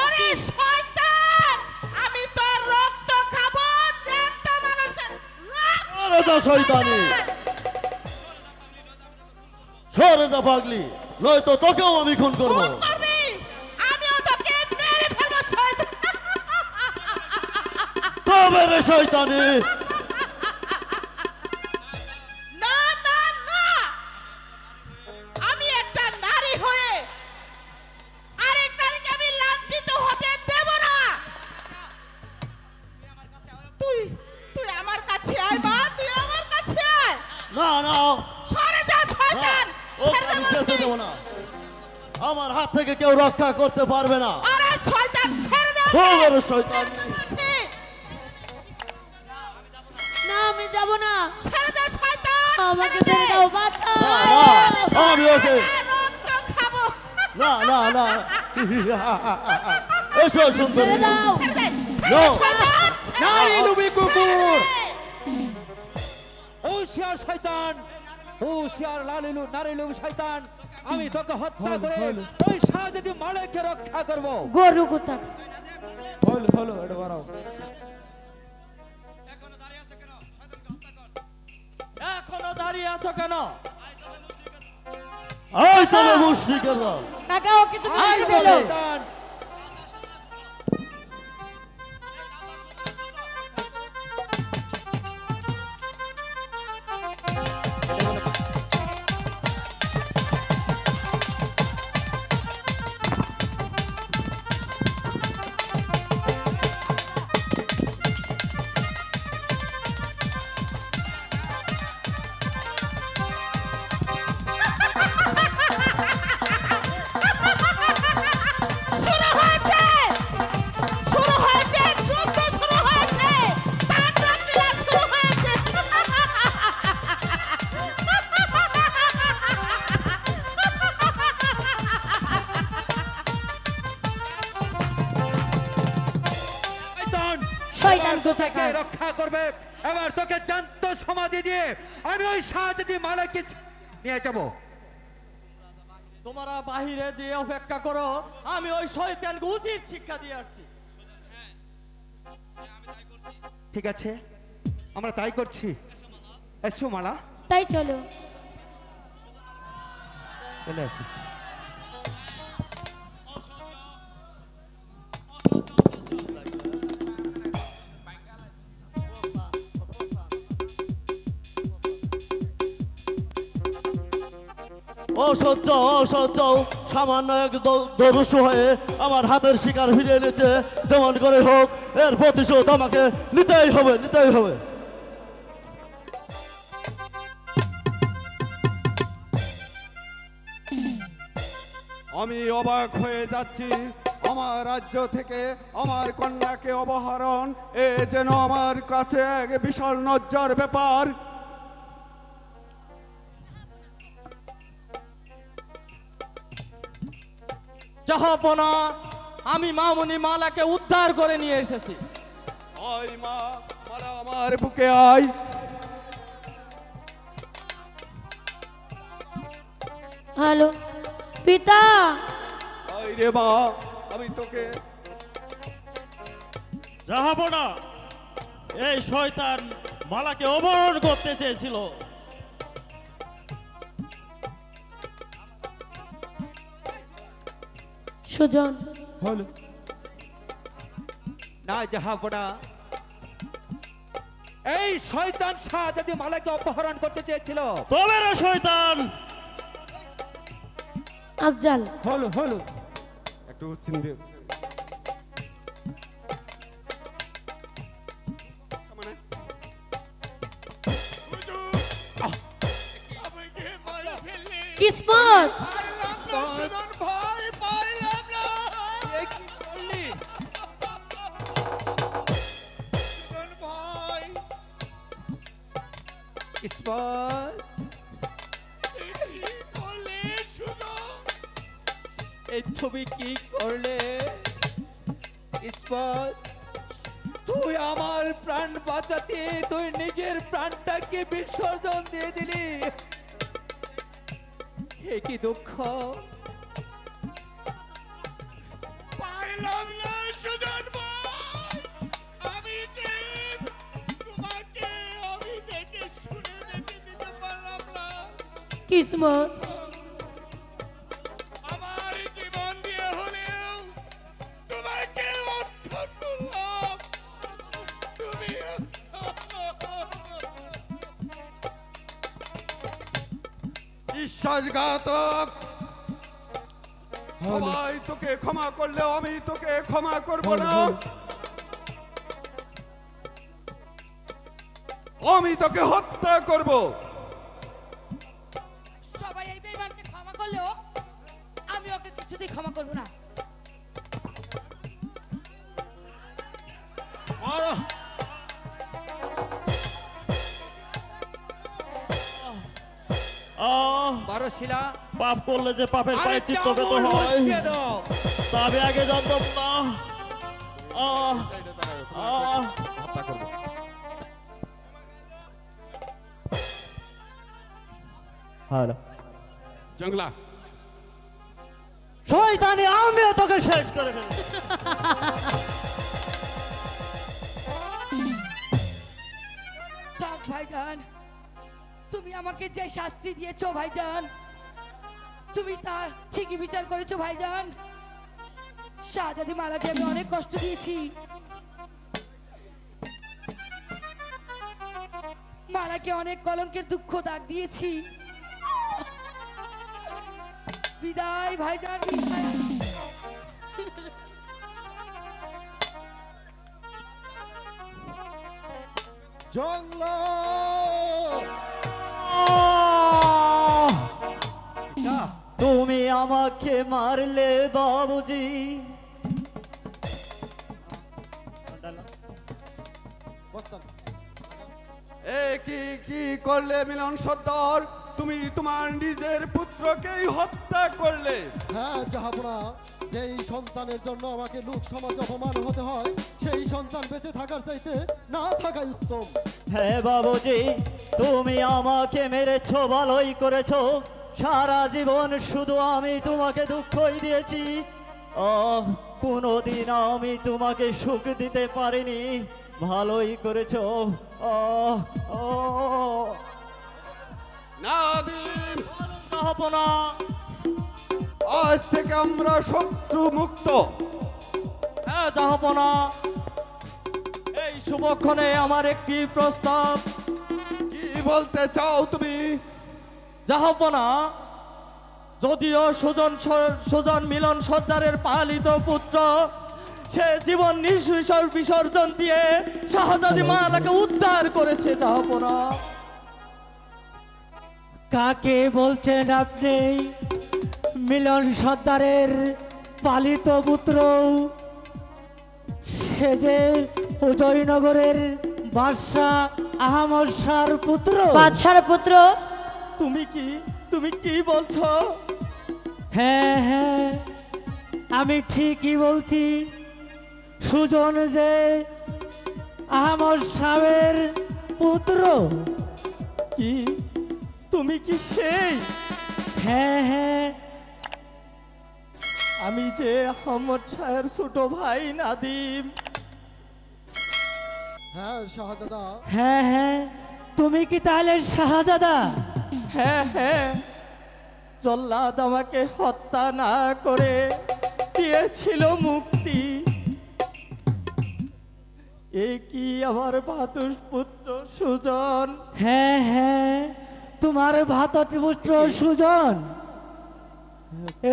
ওরে শয়তান, আমি তোর রক্ত খাবো, জ্যান্ত মানুষের সরে যা শয়তানি, সরে যা পাগলি, নয়তো তোকেও আমি খুন করবো। আমিও তোকে মেরে ফেলবো শয়তান। তবে রে শয়তানি, না না না, আমি একটা নারী হয়ে আরেক নারীকে আমি লাঞ্ছিত হতে দেব না। তুই তুই আমার কাছে আয় মা, তুই আমার কাছে আয়। না না, সরে যা শয়তান। আমি যেতে দেবো না, আমার হাত থেকে কেউ রক্ষা করতে পারবে না। আরে শয়তান, ছেড়ে দে। তবে রে শয়তানি, না আমি যাব না। ছেড়ে দে শয়তান, আমাকে ছেড়ে দাও, বাঁচা। আমি ওকে খাবো। না না না, এসো সুন্দরী, নারী লুবি কুকুর, হুঁশিয়ার শয়তান, হুঁশিয়ার নারী লুবি শয়তান, আমি তোকে হত্যা করে ওই শাহজাদি মালিককে রক্ষা করব। গরু কোথা? হলো হলো, এটা বাড়াও। এখনো দাঁড়িয়ে আছো কেন? এই তবে মুশরিকের দল। কাকা ওকে তুমি মেরে ফেলো। রক্ষা করবে। এবার তোকে জ্যান্ত সমাধি দিয়ে আমি ওই শাহজাদি মালিককে নিয়ে যাব। তোমরা বাহিরে যে অপেক্ষা করো, আমি ওই শয়তানকে উচিত শিক্ষা দিয়ে আসছি। ঠিক আছে, আমরা তাই করছি। এসো মালা, তাই চলো। চলে আসি। অসহ্য অসহ্য, সামান্য এক দরুসু হয়ে আমার হাতের শিকার ফিরে এনেছে। যেমন করে হোক এর প্রতিশোধ আমাকে নিতেই হবে, নিতেই হবে। আমি অবাক হয়ে যাচ্ছি, আমার রাজ্য থেকে আমার কন্যাকে অপহরণ, এ যেন আমার কাছে এক বিশাল লজ্জার ব্যাপার। জাহাপনা, আমি মামুনি মালাকে উদ্ধার করে নিয়ে এসেছি। আয় মা, মালা আমার বুকে আয়। হ্যালো পিতা। আয় রে মা, আমি তোকে জাহাপনা, এই শয়তান মালাকে অপহরণ করতে চেয়েছিল। সুজন, হলো না জাহাপনা, এই শয়তান শাহজাদি মালাকে অপহরণ করতে চেয়েছিল। তবে রে শয়তান, আফজাল। হলো হলো, একটু সিন্ধে কিসমত। তুমি কি করলে ইসমাত? তুই আমার প্রাণ বাঁচাতে তুই নিজের প্রাণটাকে বিসর্জন দিয়ে দিলি। এ কি দুঃখ! পারলাম না সুজন ভাই, আমি যে তোমাকে আমি দেখে শুনে রেখে দিতে পারলাম না। কিসমত, আমার জীবন দিয়ে হলেও তোমাকে উদ্ধার করলাম। তুমি বিশ্বাসঘাতক, সবাই তোকে ক্ষমা করলেও আমি তোকে ক্ষমা করব না। আমি তোকে হত্যা করব। সবাই এই বেঈমানকে ক্ষমা করলেও আমি ওকে কিছুতেই ক্ষমা করব না। বারশিলা, পাপ করলে যে পাপের প্রায়শ্চিত্ত পেতে হয় তবে আগে জানতাম না। হত্যা করবো। জঙ্গলা শয়তানি, আমিও তোকে শেষ করে ফেলবো। থাক ভাইজান, তুমি আমাকে যে শাস্তি দিয়েছো ভাইজান, তুমি তা ঠিকই বিচার করেছো ভাইজান। শাহজাদি মালাকে আমি অনেক কষ্ট দিয়েছি। মালাকে অনেক কলঙ্কের দুঃখ দাগ দিয়েছি। বিদায় ভাইজান, বিদায়। জংলা তুমি আমাকে মারলে বাবুজি। এ কি কি করলে মিলন সর্দার? তুমি তোমার নিজের পুত্রকেই হত্যা করলে। হ্যাঁ জাহাপনা, যেই সন্তানের জন্য আমাকে লোক সমাজ অপমান হতে হয়, সেই সন্তান বেঁচে থাকার চাইতে না থাকাই উত্তম। হ্যাঁ বাবুজি, তুমি আমাকে মেরেছো, ভালোই করেছো। সারা জীবন শুধু আমি তোমাকে দুঃখই দিয়েছি। কোনোদিন আমি তোমাকে সুখ দিতে পারিনি। ভালোই করেছো। নাদিম, জাহাপনা, আজ থেকে আমরা শত্রু মুক্ত। হ্যাঁ জাহাপনা, এই শুভক্ষণে আমার একটি প্রস্তাব। কি বলতে চাও তুমি? জাহাপনা, যদিও সুজন মিলন সর্দারের পালিত পুত্র, সে জীবন বিসর্জন দিয়ে শাহজাদি মালাকে উদ্ধার করেছে। জাহাপনা, কাকে বলছেন আপনি? মিলন সর্দারের পালিত পুত্র, সে যে উদয়নগরের বাদশাহ আহমদ শাহর পুত্র। বাদশার পুত্র? তুমি কি বলছো? হ্যাঁ হ্যাঁ, আমি ঠিকই বলছি। সুজন যে আহমদ শাহের পুত্র। কি তুমি কি সেই? হ্যাঁ হ্যাঁ, আমি যে আহমদ শাহের ছোট ভাই নাদিম। হ্যাঁ শাহজাদা। হ্যাঁ হ্যাঁ, তুমি কি তাহলে শাহজাদা? হ্যাঁ হ্যাঁ, জল্লাদ আমাকে হত্যা না করে দিয়েছিল মুক্তি। এ কি আমার ভাতুষ পুত্র সুজন? হ্যাঁ হ্যাঁ, তোমার ভাতুষ পুত্র সুজন।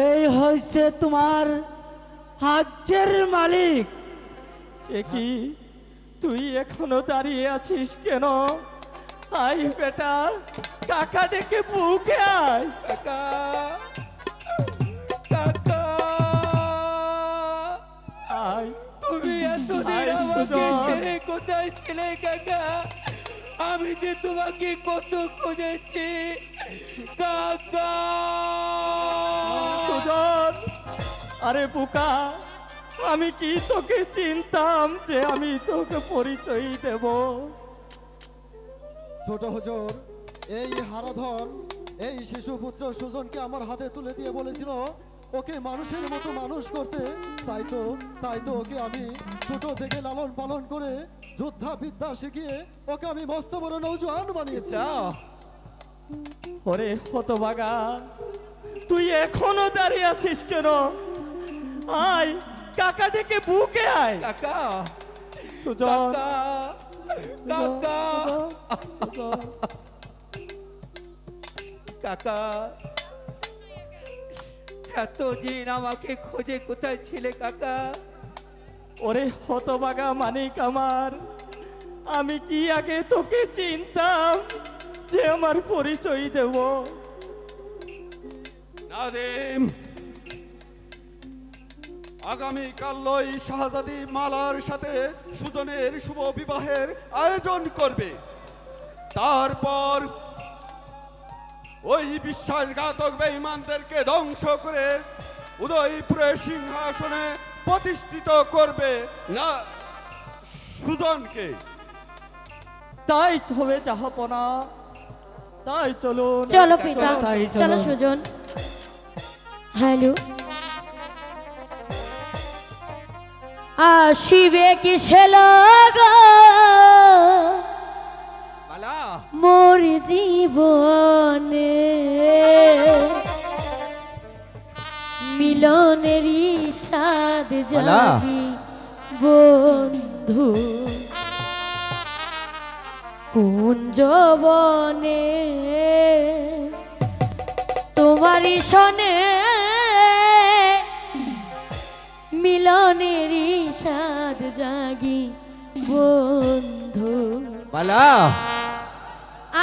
এই হয়েছে তোমার রাজ্যের মালিক। এ কি, তুই এখনো দাঁড়িয়ে আছিস কেন? আই বেটা, কাকা ডেকে বুকে আয়। কাকা, কাকা, আয়। তুমি এতদিন আমাকে ছেড়ে কোথায় ছিলে কাকা? আমি যে তোমাকে কত খুঁজেছি কাকা। সুজন, আরে বোকা, আমি কি তোকে চিনতাম যে আমি তোকে পরিচয় দেব? ছোট হুজুর, এই হারাধন এই শিশু পুত্র সুজনকে আমার হাতে তুলে দিয়ে বলেছিল ওকে মানুষের মতো মানুষ করতে। তাই তো ওকে আমি ছোট থেকে লালন পালন করে যোদ্ধা বিদ্যা শিখিয়ে ওকে আমি মস্ত বড় নৌজওয়ান বানিয়েছি। ওরে হতভাগা, তুই এখনো দাঁড়িয়ে আছিস কেন? আয়, কাকা ডেকে বুকে আয়। কাকা, সুজন, কাকা, কাকা, এতদিন আমাকে খোঁজে কোথায় ছিলে কাকা? ওরে হতভাগা মানিক আমার, আমি কি আগে তোকে চিনতাম যে আমার পরিচয় দেব? নাদিম, আগামীকাল শাহজাদি মালার সাথে সুজনের শুভ বিবাহের আয়োজন করবে। তারপর ওই বিশ্বাসঘাতক বেঈমানদেরকে ধ্বংস করে উদয়পুরের সিংহাসনে প্রতিষ্ঠিত করবে না সুজনকে। তাই হবে জাহাপনা, তাই চলো। চলো পিতা, চলো সুজন। হ্যালো, আসিবে কি ছেলে মোর জীবনে, মিলনেরই স্বাদ জাগি বন্ধু কুঞ্জবনে, তোমারই সনে মিলনেরই স্বাদ জাগি বন্ধু।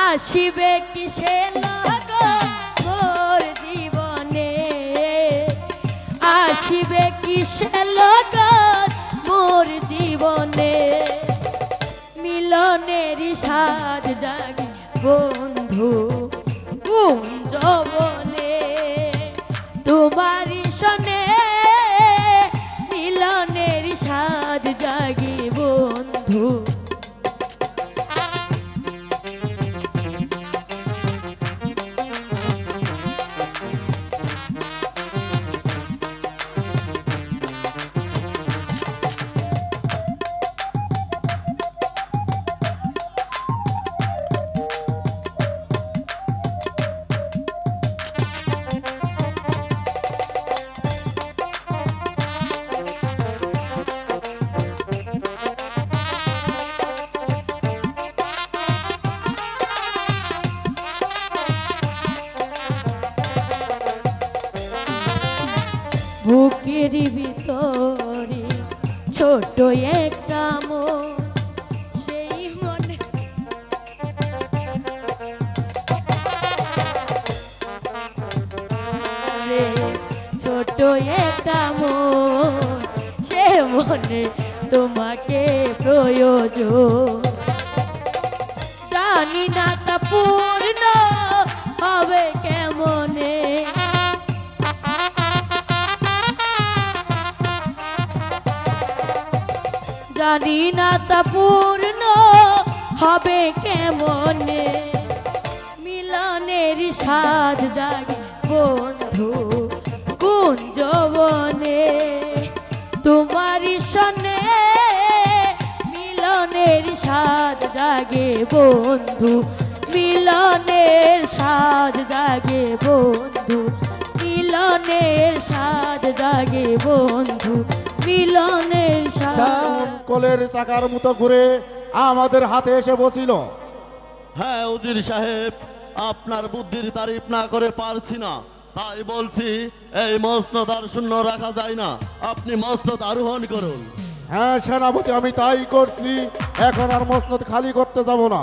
আসিবে কিসে লগন মোর জীবনে, আসিবে কিসে লগন মোর জীবনে, মিলনেরই স্বাদ জাগি বন্ধু কুঞ্জবনে, তোমারই সনে মিলনেরই স্বাদ জাগি বন্ধু। বুকের ভিতরে ছোট একটা মন, সেই মনে ছোট একটা মন, সে মনে তোমাকে প্রয়োজন। জানি না তা পূর্ণ হবে কেমনে, জানি না তা পূর্ণ হবে কেমনে, মিলনের স্বাদ জাগে বন্ধু কুঞ্জবনে, তোমারই সনে মিলনের স্বাদ জাগে বন্ধু, মিলনের স্বাদ জাগে বন্ধু, মিলনের স্বাদ জাগে বন্ধু, মিলনের স্বাদ। কলের চাকার মতো ঘুরে আমাদের হাতে এসে বসিল। হ্যাঁ উজির সাহেব, আপনার বুদ্ধির তারিফ না করে পারছি না, তাই বলছি এই মসনদ আর শূন্য রাখা যায় না, আপনি মসনদ আরোহণ করুন। হ্যাঁ সেনাপতি, আমি তাই করছি, এখন আর মসনদ খালি করতে যাব না।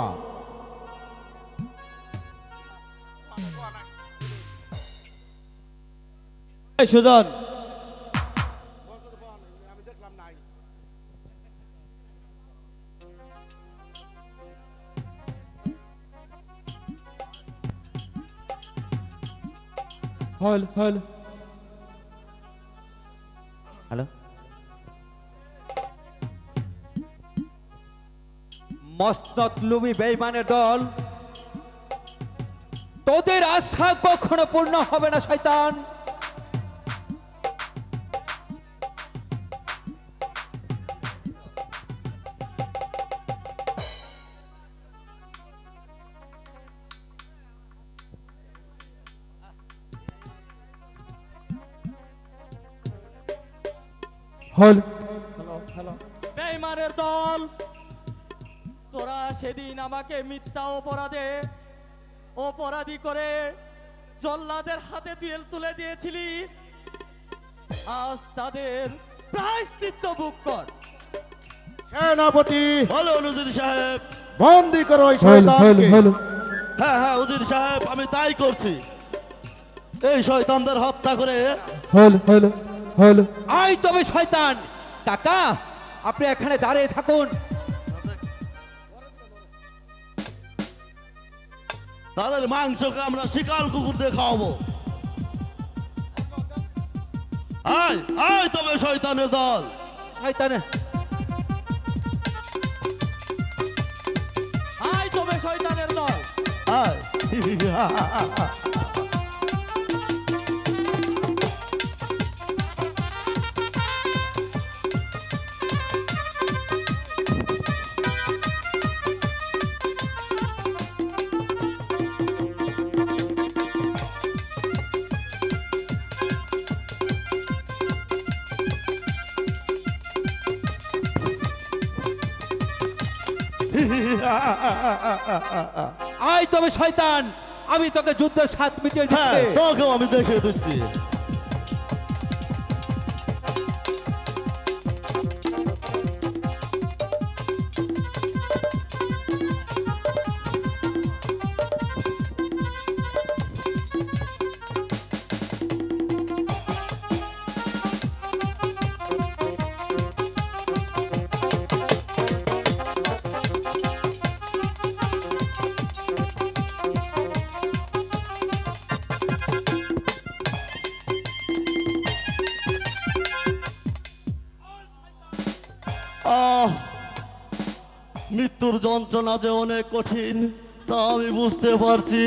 সুজন, হল হল হ্যালো, মসনদ লুবি বেঈমানের দল, তোদের আশা কখনো পূর্ণ হবে না শয়তান। হল বেঈমানের দল, তোরা সেদিন আমাকে মিথ্যা অপরাধী করে জল্লাদের হাতে তুলে দিয়েছিলি, আজ তাদের প্রায়শ্চিত্ত ভোগ কর। সেনাপতি হলো উজির সাহেব, বন্দি করো ওই শয়তানকে। হ্যাঁ হ্যাঁ উজির সাহেব, আমি তাই করছি। এই শয়তানদের হত্যা করে আয় তবে শয়তান। কাকা, আপনি এখানে দাঁড়িয়ে থাকুন। তাদের মাংসকে আমরা শিকার কুকুর দিয়ে খাওয়াবো। আয় আয় তবে শয়তানের দল। শয়তানের আয় তবে শয়তানের দল। আয় আয় তবে শয়তান, আমি তোকে যুদ্ধের স্বাদ মিটিয়ে দিচ্ছি। তোকেও আমি দেখে দিচ্ছি। মৃত্যুর যন্ত্রণা যে অনেক কঠিন তা আমি বুঝতে পারছি।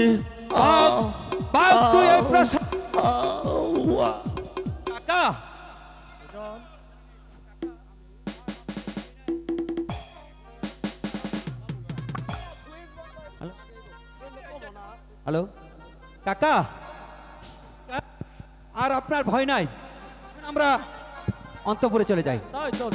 হ্যালো কাকা, আর আপনার ভয় নাই, আমরা অন্তপুরে চলে যাই। চল